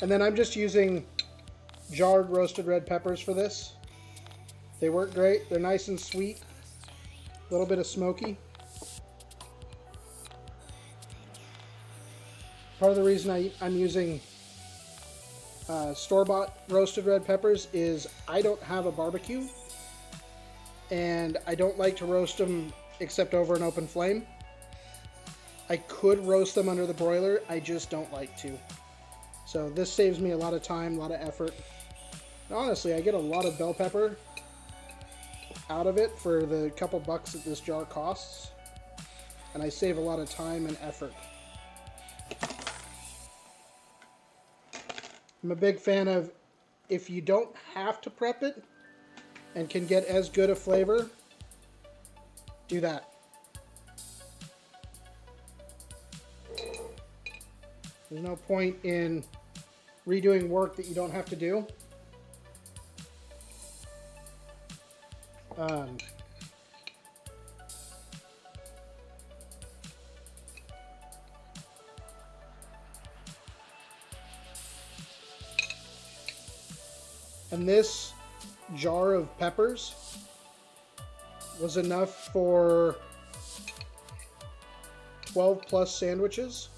[SPEAKER 1] And then I'm just using jarred roasted red peppers for this. They work great. They're nice and sweet. A little bit of smoky. Part of the reason I'm using store-bought roasted red peppers is I don't have a barbecue. And I don't like to roast them except over an open flame. I could roast them under the broiler. I just don't like to. So this saves me a lot of time, a lot of effort. And honestly, I get a lot of bell pepper out of it for the couple bucks that this jar costs. And I save a lot of time and effort. I'm a big fan of, if you don't have to prep it and can get as good a flavor, do that. There's no point in redoing work that you don't have to do. And this jar of peppers was enough for 12 plus sandwiches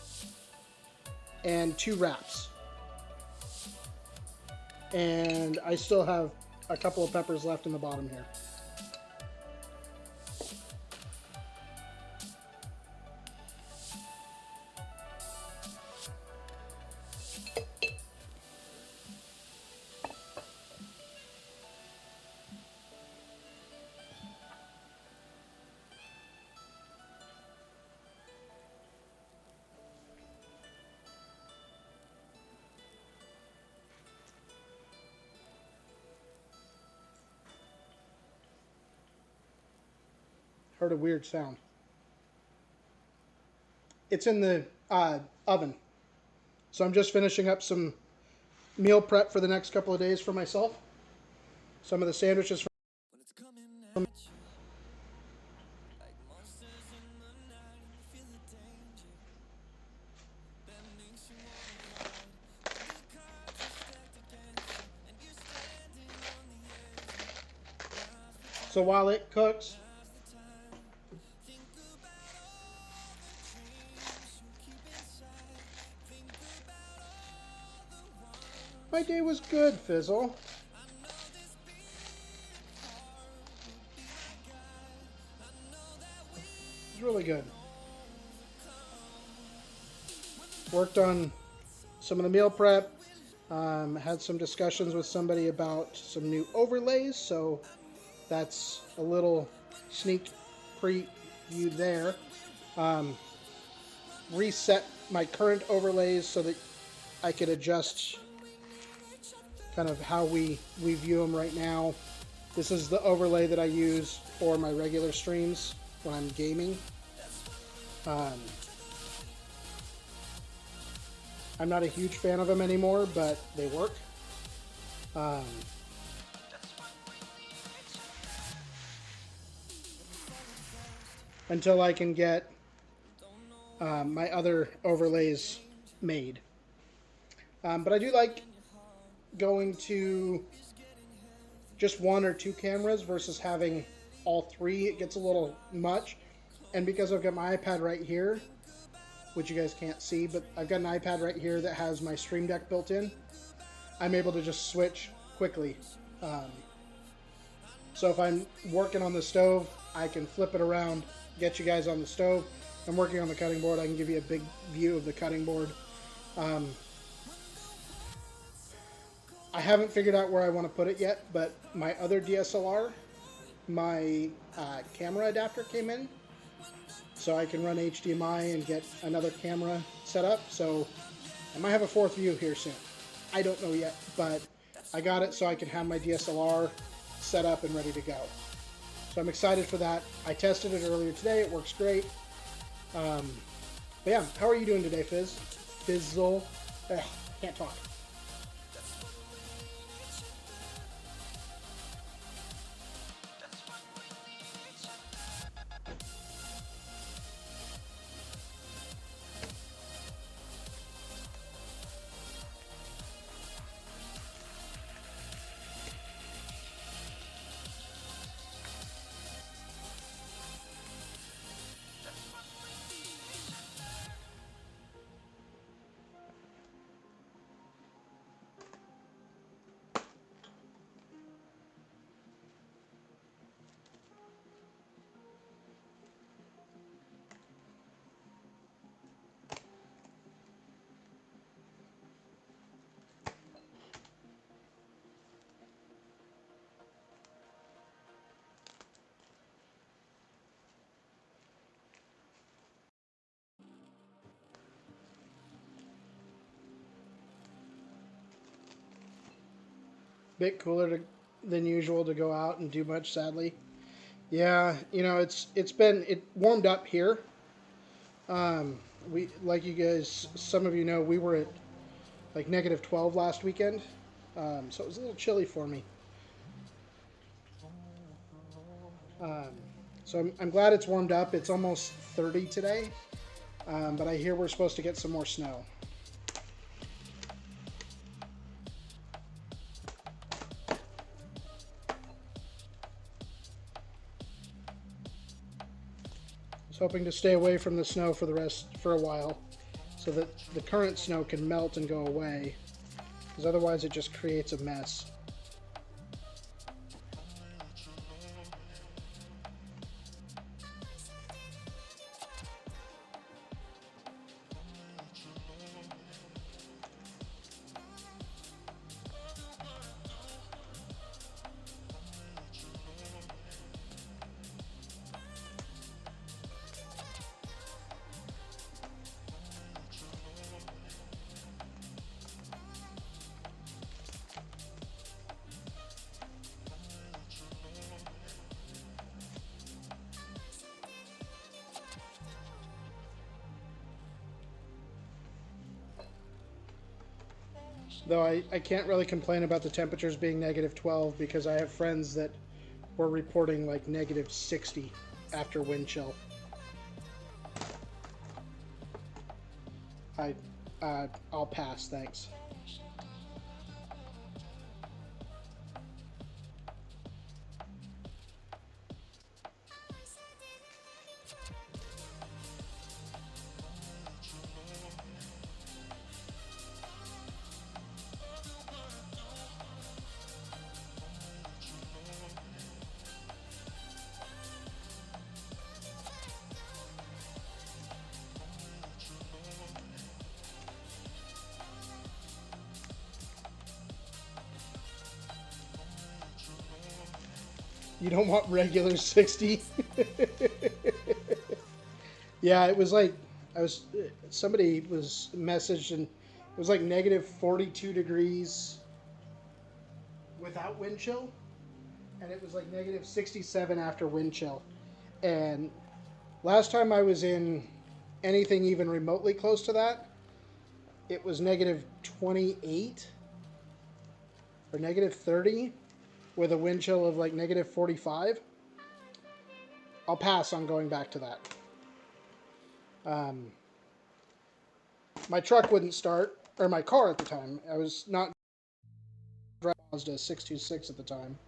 [SPEAKER 1] and 2 wraps. And I still have a couple of peppers left in the bottom here. Heard a weird sound. It's in the oven. So I'm just finishing up some meal prep for the next couple of days for myself. Some of the sandwiches from so while it cooks, my day was good, Fizzle. It was really good. Worked on some of the meal prep. Had some discussions with somebody about some new overlays, so that's a little sneak preview there. Reset my current overlays so that I could adjust kind of how we view them right now. This is the overlay that I use for my regular streams when I'm gaming. I'm not a huge fan of them anymore, but they work. Until I can get my other overlays made. But I do like going to just 1 or 2 cameras versus having all 3. It gets a little much. And because I've got my iPad right here, which you guys can't see, but I've got an iPad right here that has my Stream Deck built in, I'm able to just switch quickly. So if I'm working on the stove, I can flip it around, get you guys on the stove. I'm working on the cutting board, I can give you a big view of the cutting board. I haven't figured out where I want to put it yet, but my other DSLR, my camera adapter came in, so I can run HDMI and get another camera set up. So I might have a fourth view here soon. I don't know yet, but I got it so I can have my DSLR set up and ready to go. So I'm excited for that. I tested it earlier today. It works great. But yeah, how are you doing today, Fizz? Fizzle. Ugh, can't talk. Bit cooler than usual to go out and do much, sadly. Yeah, you know, it warmed up here. We like you guys, some of you know, we were at like -12 last weekend, so it was a little chilly for me. Um, so I'm glad it's warmed up. It's almost 30 today, but I hear we're supposed to get some more snow. I was hoping to stay away from the snow for a while, so that the current snow can melt and go away, because otherwise it just creates a mess. Though I can't really complain about the temperatures being -12 because I have friends that were reporting like -60 after wind chill. I, I'll pass, thanks. You don't want regular 60? Yeah, it was like I was somebody was messaged and it was like -42 degrees without wind chill, and it was like -67 after wind chill. And last time I was in anything even remotely close to that, it was -28 or -30 with a wind chill of like -45. I'll pass on going back to that. My truck wouldn't start, or my car at the time. I was not driving Mazda 626 at the time.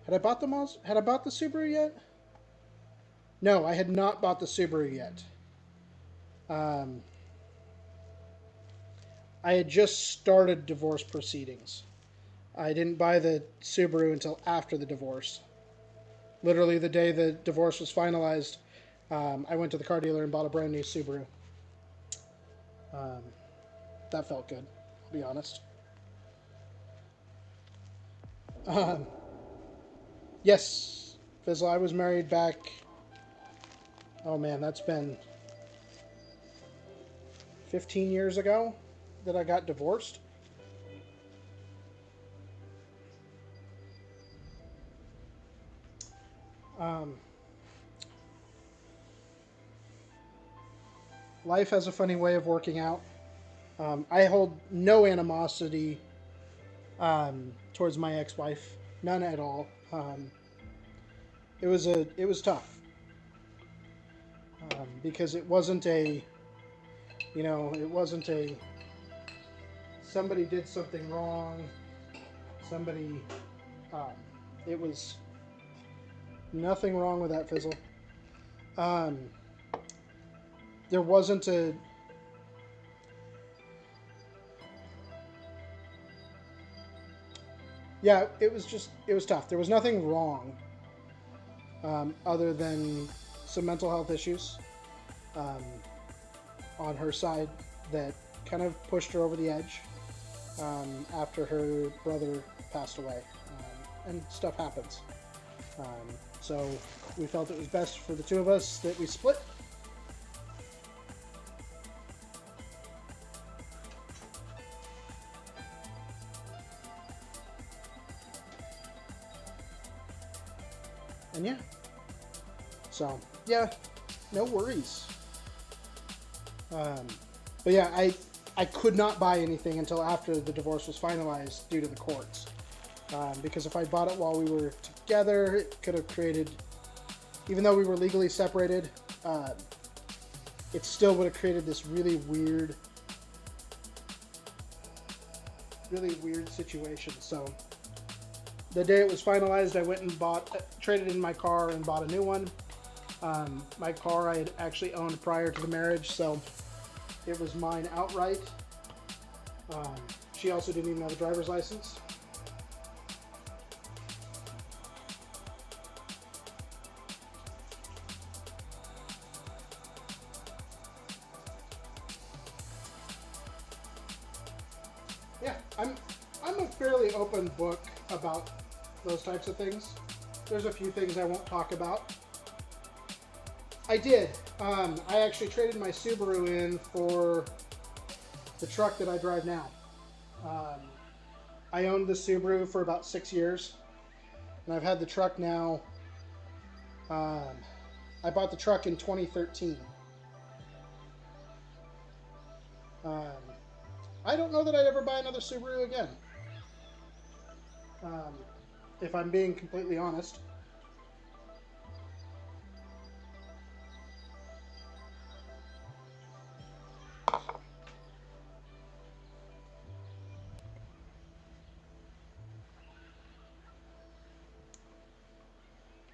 [SPEAKER 1] Had I bought the Mazda? Had I bought the Subaru yet? No, I had not bought the Subaru yet. Um, I had just started divorce proceedings. I didn't buy the Subaru until after the divorce. Literally the day the divorce was finalized, I went to the car dealer and bought a brand new Subaru. Um, that felt good, I'll be honest. Um, yes, Fizzle, I was married back. Oh man, that's been 15 years ago that I got divorced. Um, Life has a funny way of working out. I hold no animosity towards my ex-wife, none at all. It was tough because it wasn't a it wasn't a somebody did something wrong, somebody um, it was nothing wrong with that, Fizzle. Um, there wasn't a yeah, it was tough. There was nothing wrong other than some mental health issues um, on her side that kind of pushed her over the edge after her brother passed away. And stuff happens. Um, so we felt it was best for the two of us that we split. And yeah. So, yeah, no worries. Um, but yeah, I could not buy anything until after the divorce was finalized due to the courts. Because if I bought it while we were together, it could have created, even though we were legally separated, uh, it still would have created this really weird situation. So the day it was finalized, I went and traded in my car and bought a new one. My car I had actually owned prior to the marriage, so it was mine outright. She also didn't even have a driver's license. Yeah, I'm a fairly open book about those types of things. There's a few things I won't talk about. I did. I actually traded my Subaru in for the truck that I drive now. Um, I owned the Subaru for about 6 years, and I've had the truck now. Um, I bought the truck in 2013. Um, I don't know that I'd ever buy another Subaru again. Um, if I'm being completely honest.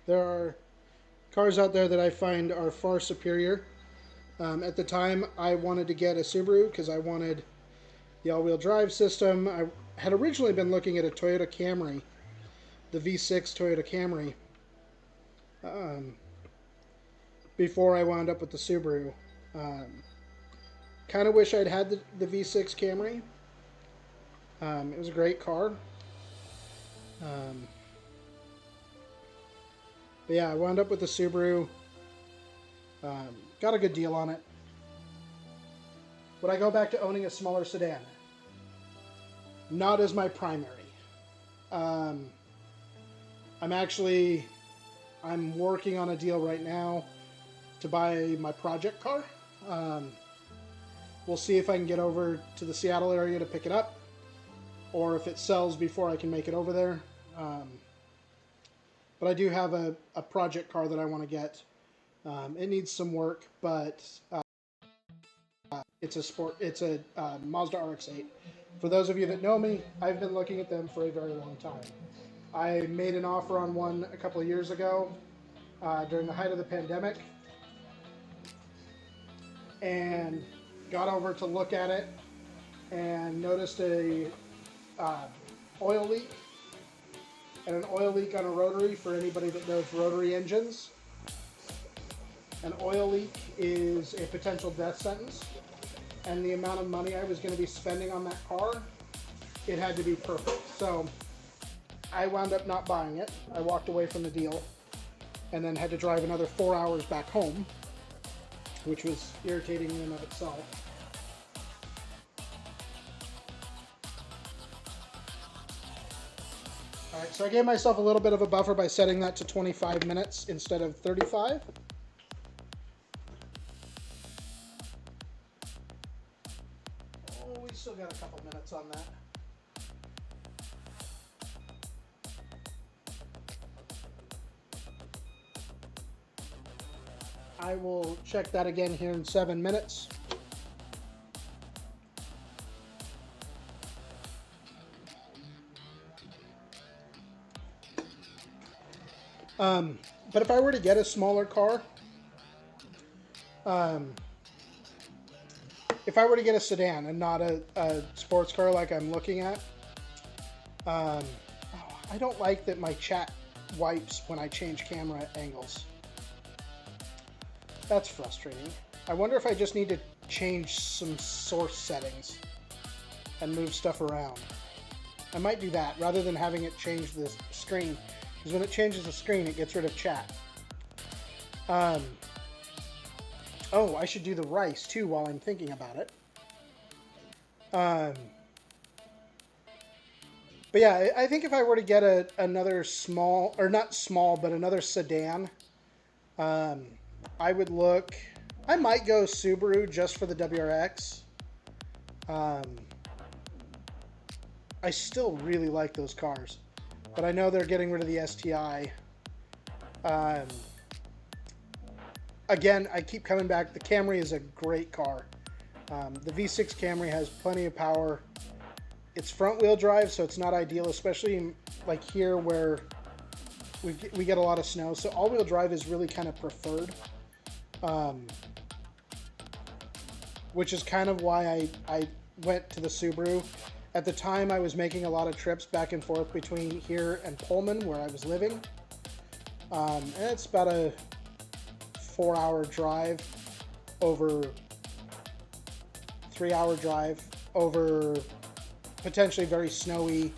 [SPEAKER 1] There are cars out there that I find are far superior. At the time, I wanted to get a Subaru because I wanted the all-wheel drive system. I had originally been looking at a Toyota Camry, the V6 Toyota Camry, um, before I wound up with the Subaru. Um, kind of wish I'd had the V6 Camry. It was a great car. Um, but yeah, I wound up with the Subaru. Got a good deal on it. Would I go back to owning a smaller sedan? Not as my primary. Um, I'm actually I'm working on a deal right now to buy my project car. Um, we'll see if I can get over to the Seattle area to pick it up, or if it sells before I can make it over there. But I do have a project car that I want to get. It needs some work, but it's a Mazda RX-8. For those of you that know me, I've been looking at them for a very long time. I made an offer on one a couple of years ago during the height of the pandemic, and got over to look at it and noticed a uh, oil leak, and an oil leak on a rotary. For anybody that knows rotary engines, an oil leak is a potential death sentence, and the amount of money I was going to be spending on that car, it had to be perfect. So I wound up not buying it. I walked away from the deal and then had to drive another 4 hours back home, which was irritating in and of itself. Alright, so I gave myself a little bit of a buffer by setting that to 25 minutes instead of 35. Oh, we still got a couple minutes on that. I will check that again here in 7 minutes. But if I were to get a smaller car, if I were to get a sedan and not a sports car like I'm looking at, I don't like that my chat wipes when I change camera angles. That's frustrating. I wonder if I just need to change some source settings and move stuff around. I might do that rather than having it change the screen. Because when it changes the screen, it gets rid of chat. Oh, I should do the rice too while I'm thinking about it. But yeah, I think if I were to get another small, or not small, but another sedan, I would look, I might go Subaru just for the WRX. I still really like those cars. But I know they're getting rid of the STI. Again, I keep coming back. The Camry is a great car. The V6 Camry has plenty of power. It's front-wheel drive, so it's not ideal, especially like here where we get a lot of snow. So all-wheel drive is really kind of preferred, which is kind of why I went to the Subaru. At the time, I was making a lot of trips back and forth between here and Pullman, where I was living. And it's about a 4-hour drive over 3-hour drive over potentially very snowy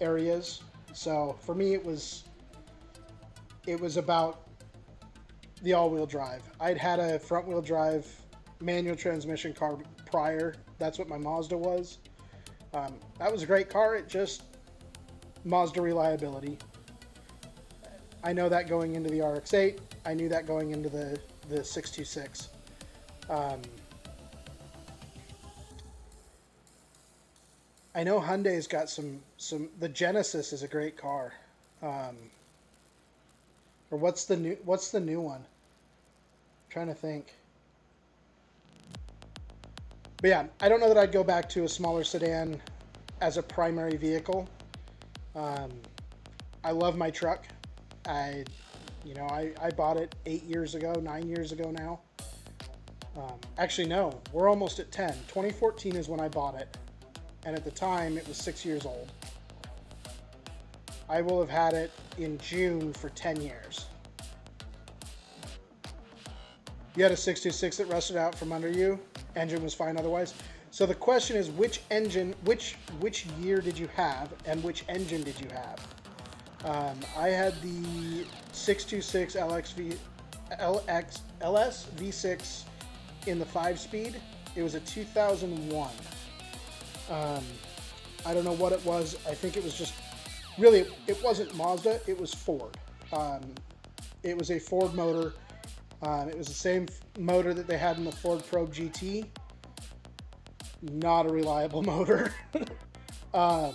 [SPEAKER 1] areas. So for me, it was about the all-wheel drive. I'd had a front-wheel drive manual transmission car prior. That's what my Mazda was. That was a great car. It just Mazda reliability. I know that going into the RX-8. I knew that going into the 626. I know Hyundai's got some. The Genesis is a great car. Or what's the new one? I'm trying to think. But yeah, I don't know that I'd go back to a smaller sedan as a primary vehicle. I love my truck. I bought it 8 years ago, 9 years ago now. Actually, no, we're almost at 10. 2014 is when I bought it. And at the time, it was 6 years old. I will have had it in June for 10 years. You had a 626 that rusted out from under you. Engine was fine otherwise. So the question is, which engine, which year did you have, and which engine did you have? I had the 626 LS V6 in the 5-speed. It was a 2001. I don't know what it was. I think it was just, really, it wasn't Mazda, it was Ford. It was a Ford motor. It was the same motor that they had in the Ford Probe GT. Not a reliable motor. I'm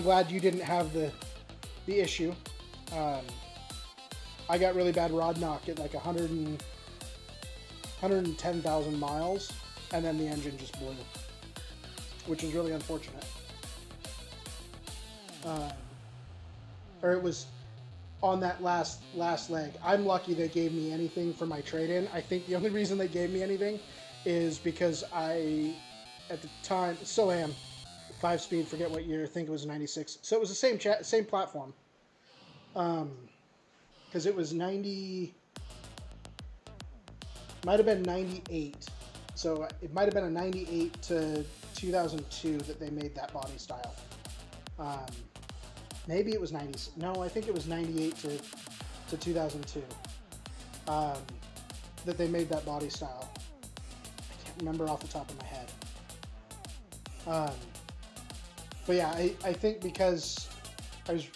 [SPEAKER 1] glad you didn't have the issue. I got really bad rod knock at like 110,000 miles, and then the engine just blew, which is really unfortunate. Or it was on that last leg. I'm lucky they gave me anything for my trade-in. I think the only reason they gave me anything is because I, at the time, still am, 5-speed, forget what year, I think it was 96. So it was the same platform. Because it was 90, might have been 98. So it might have been a 98 to 2002 that they made that body style. maybe it was 90. No, I think it was 98 to 2002 that they made that body style. I can't remember off the top of my head. But yeah, I think because I've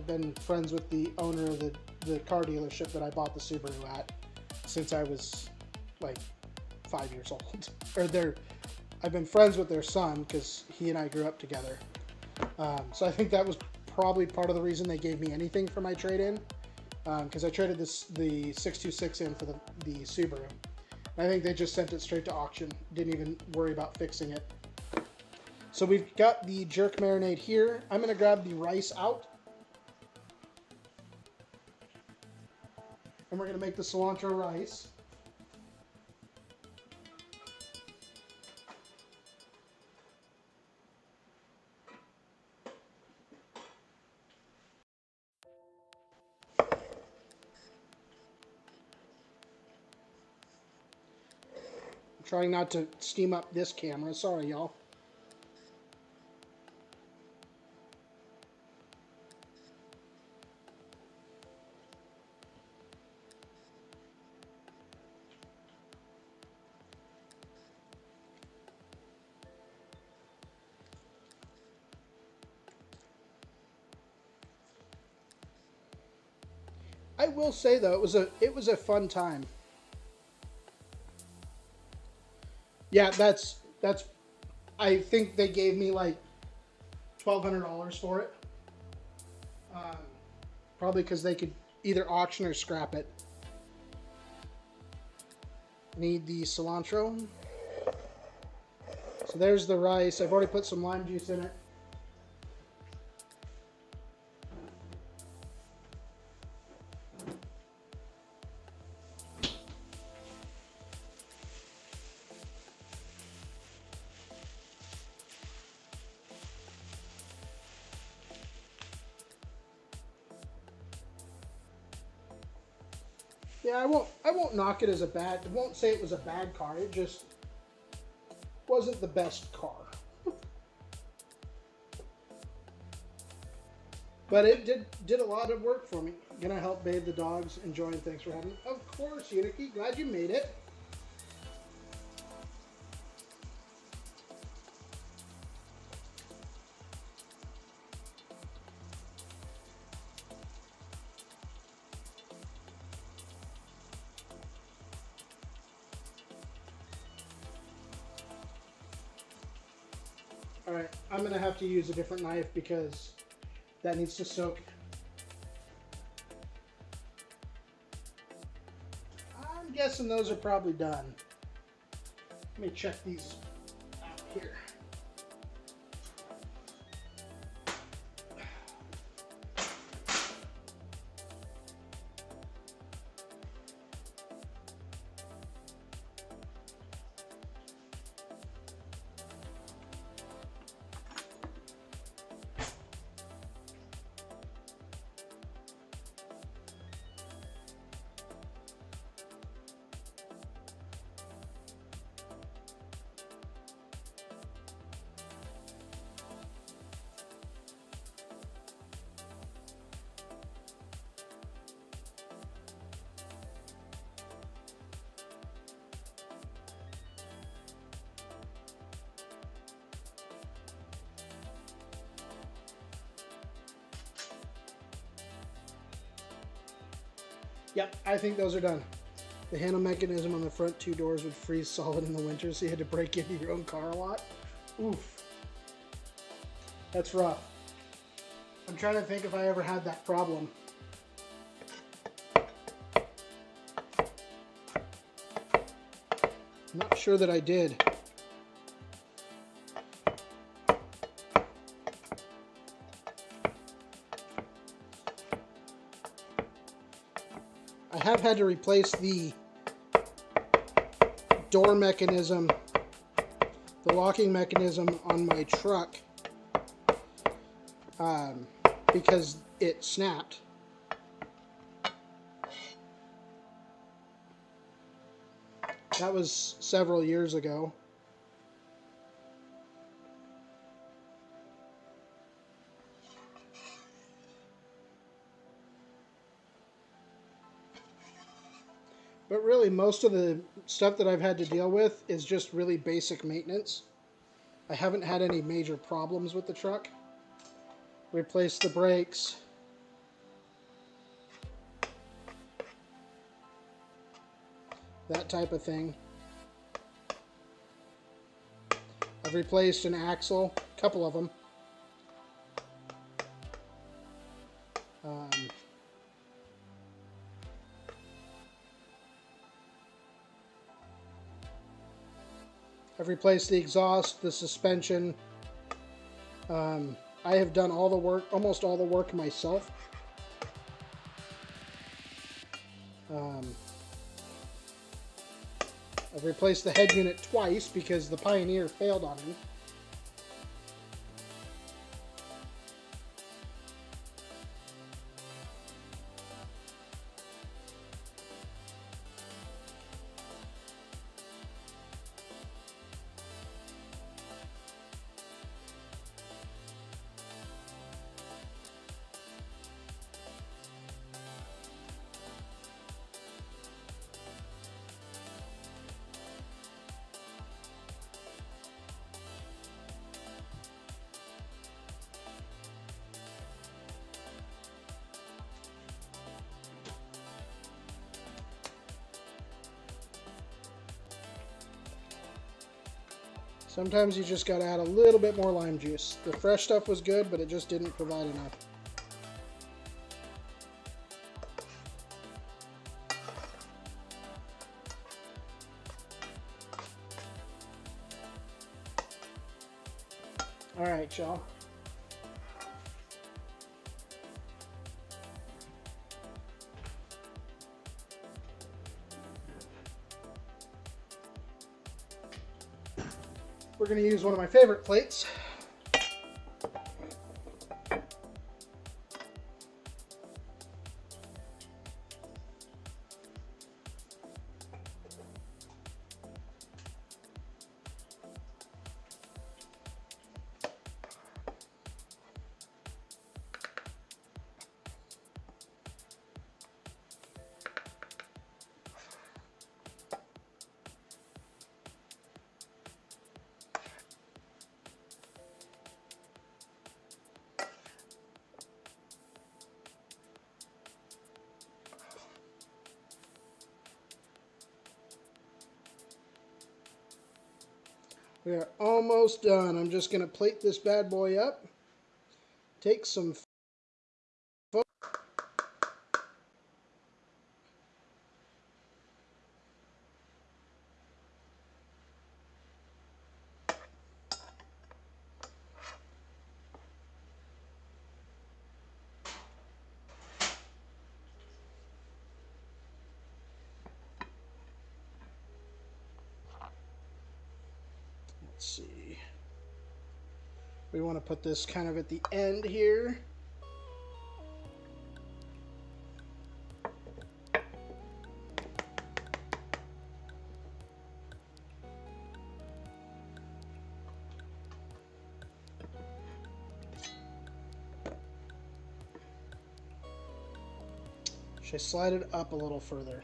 [SPEAKER 1] been friends with the owner of the car dealership that I bought the Subaru at since I was like 5 years old. I've been friends with their son because he and I grew up together. So I think that was probably part of the reason they gave me anything for my trade-in, because I traded the 626 in for the Subaru. I think they just sent it straight to auction. Didn't even worry about fixing it. So we've got the jerk marinade here. I'm going to grab the rice out. And we're going to make the cilantro rice. I'm trying not to steam up this camera. Sorry, y'all. I will say though, it was a fun time. Yeah, that's I think they gave me like $1,200 for it. Probably because they could either auction or scrap it. Need the cilantro. So there's the rice. I've already put some lime juice in it. Yeah, I won't knock it as a bad. I won't say it was a bad car. It just wasn't the best car. But it did a lot of work for me. Gonna help bathe the dogs. Enjoying. Thanks for having me. Of course, Uniki. Glad you made it. Alright, I'm going to have to use a different knife because that needs to soak. I'm guessing those are probably done. Let me check these out here. Yep, I think those are done. The handle mechanism on the front two doors would freeze solid in the winter, so you had to break into your own car a lot. Oof. That's rough. I'm trying to think if I ever had that problem. I'm not sure that I did. I have had to replace the door mechanism, the locking mechanism on my truck because it snapped. That was several years ago. But really, most of the stuff that I've had to deal with is just really basic maintenance. I haven't had any major problems with the truck. Replace the brakes. That type of thing. I've replaced an axle, a couple of them. I've replaced the exhaust, the suspension. I have done all the work, almost all the work myself. I've replaced the head unit twice because the Pioneer failed on me. Sometimes you just got to add a little bit more lime juice. The fresh stuff was good, but it just didn't provide enough. All right, y'all. We're going to use one of my favorite plates. We are almost done. I'm just going to plate this bad boy up. Take some let's see. We want to put this kind of at the end here. Should I slide it up a little further?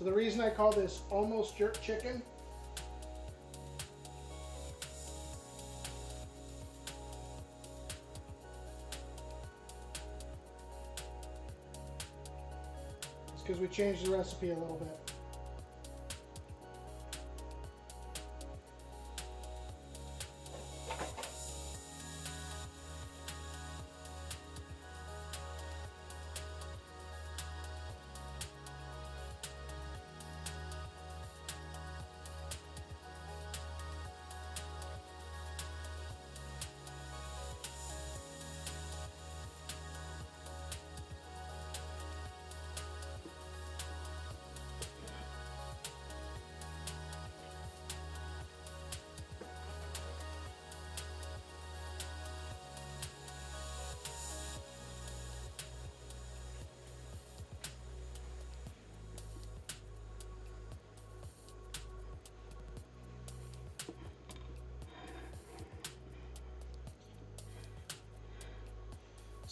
[SPEAKER 1] So the reason I call this almost jerk chicken is because we changed the recipe a little bit.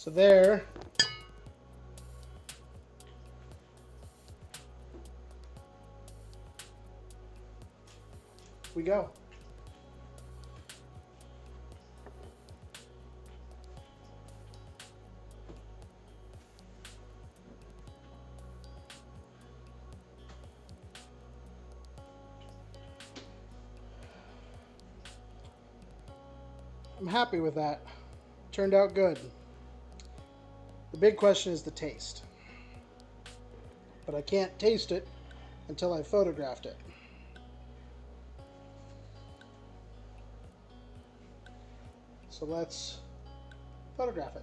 [SPEAKER 1] So there we go. I'm happy with that. Turned out good. The big question is the taste. But I can't taste it until I photographed it. So let's photograph it.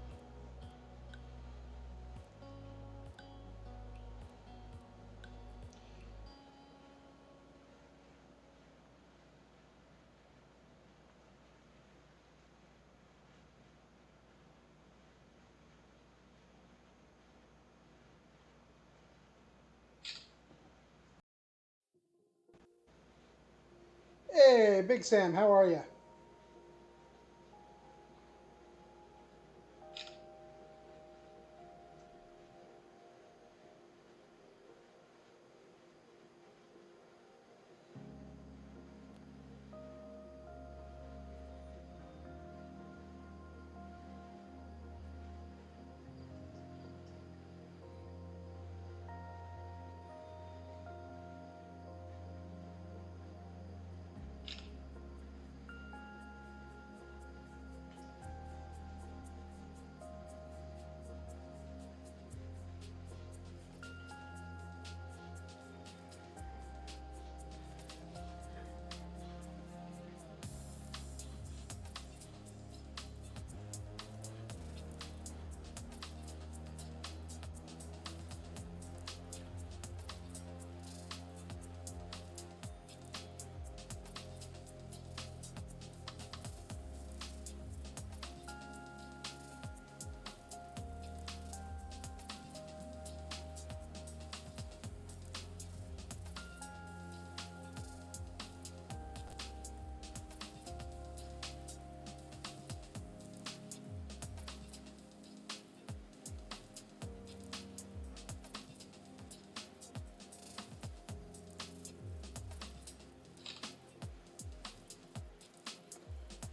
[SPEAKER 1] Hey, Big Sam, how are you?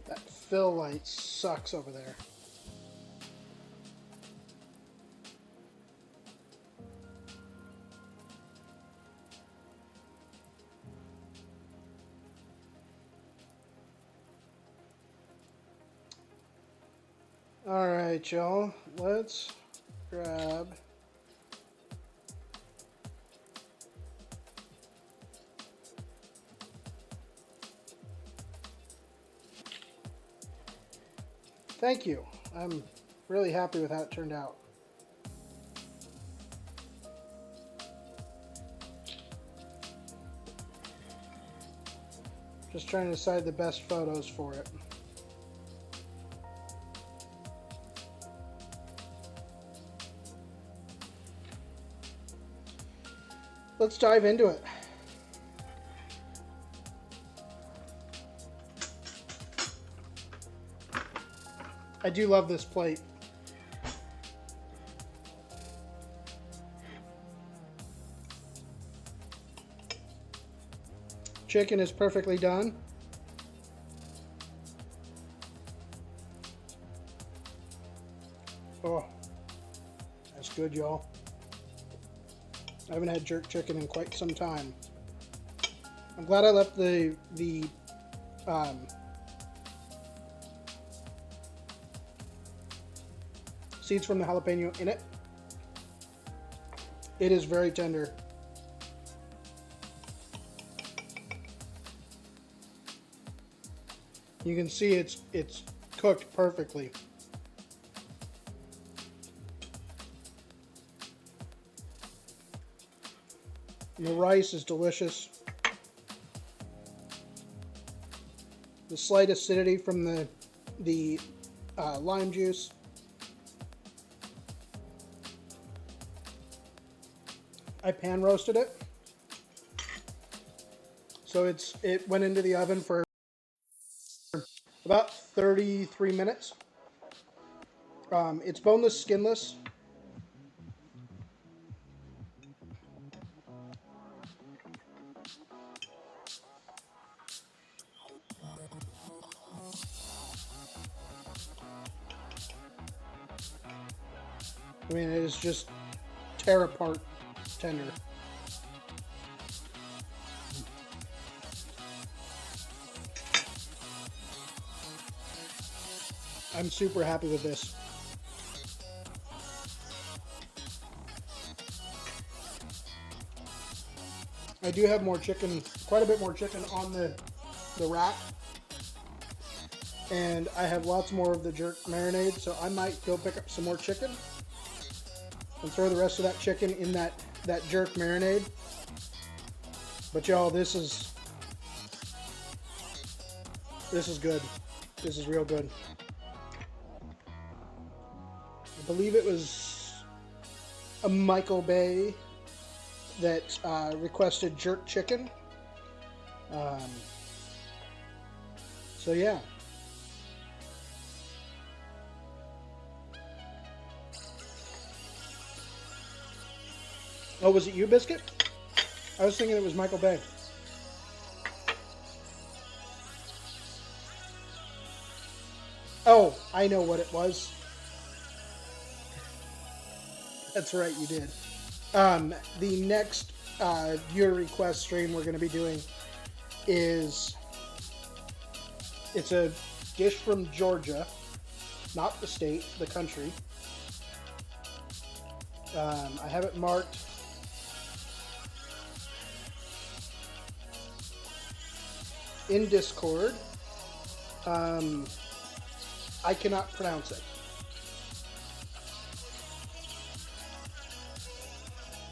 [SPEAKER 1] That fill light sucks over there. Alright, y'all. Let's grab... Thank you. I'm really happy with how it turned out. Just trying to decide the best photos for it. Let's dive into it. I do love this plate. Chicken is perfectly done. Oh, that's good, y'all. I haven't had jerk chicken in quite some time. I'm glad I left the seeds from the jalapeno in it. It is very tender. You can see it's cooked perfectly. And the rice is delicious. The slight acidity from the lime juice. I pan roasted it, so it went into the oven for about 33 minutes. It's boneless, skinless. I mean, it is just tear apart tender. I'm super happy with this. I do have more chicken, quite a bit more chicken on the rack. And I have lots more of the jerk marinade, so I might go pick up some more chicken and throw the rest of that chicken in that jerk marinade. But y'all, this is good. This is real good. I believe it was a Michael Bay that requested jerk chicken. So yeah. Oh, was it you, Biscuit? I was thinking it was Michael Bay. Oh, I know what it was. That's right, you did. The next viewer request stream we're going to be doing is, it's a dish from Georgia, not the state, the country. I have it marked. In Discord. I cannot pronounce it.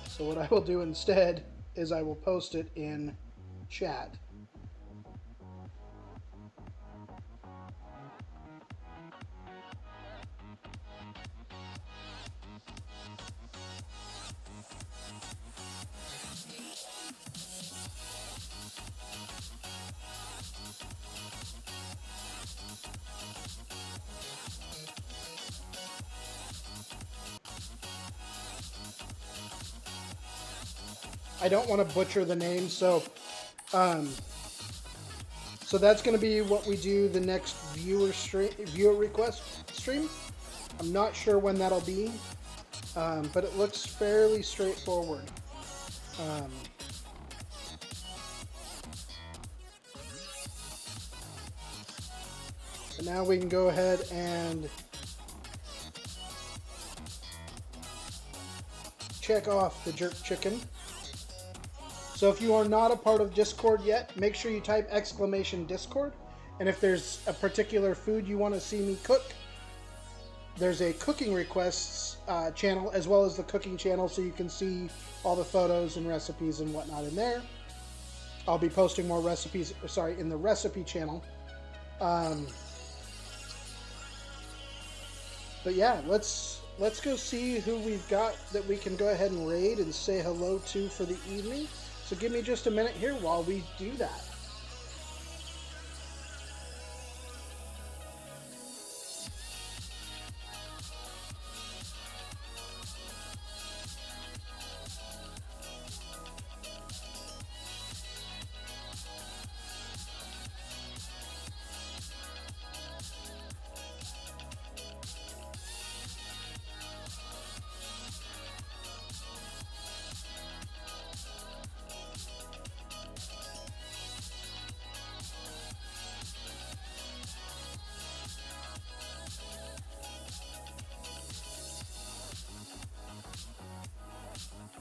[SPEAKER 1] So what I will do instead is I will post it in chat. I don't want to butcher the name, so that's going to be what we do the next viewer request stream. I'm not sure when that'll be, but it looks fairly straightforward. And now we can go ahead and check off the jerk chicken. So if you are not a part of Discord yet, make sure you type !Discord. And if there's a particular food you want to see me cook, there's a cooking requests channel as well as the cooking channel, so you can see all the photos and recipes and whatnot in there. I'll be posting more recipes, in the recipe channel. But yeah, let's go see who we've got that we can go ahead and raid and say hello to for the evening. So give me just a minute here while we do that.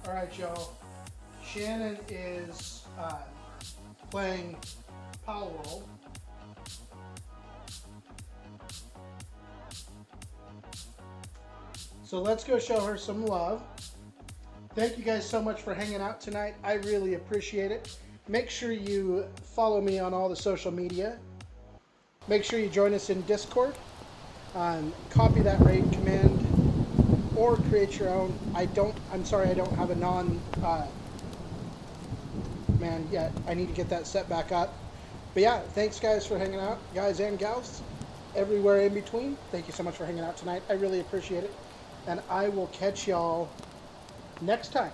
[SPEAKER 1] Alright, y'all. Shannon is playing Power World. So let's go show her some love. Thank you guys so much for hanging out tonight. I really appreciate it. Make sure you follow me on all the social media. Make sure you join us in Discord. Copy that raid command or create your own. I'm sorry, I don't have a man yet. I need to get that set back up. But yeah, thanks guys for hanging out, guys and gals. everywhere in between. Thank you so much for hanging out tonight. I really appreciate it. And I will catch y'all next time.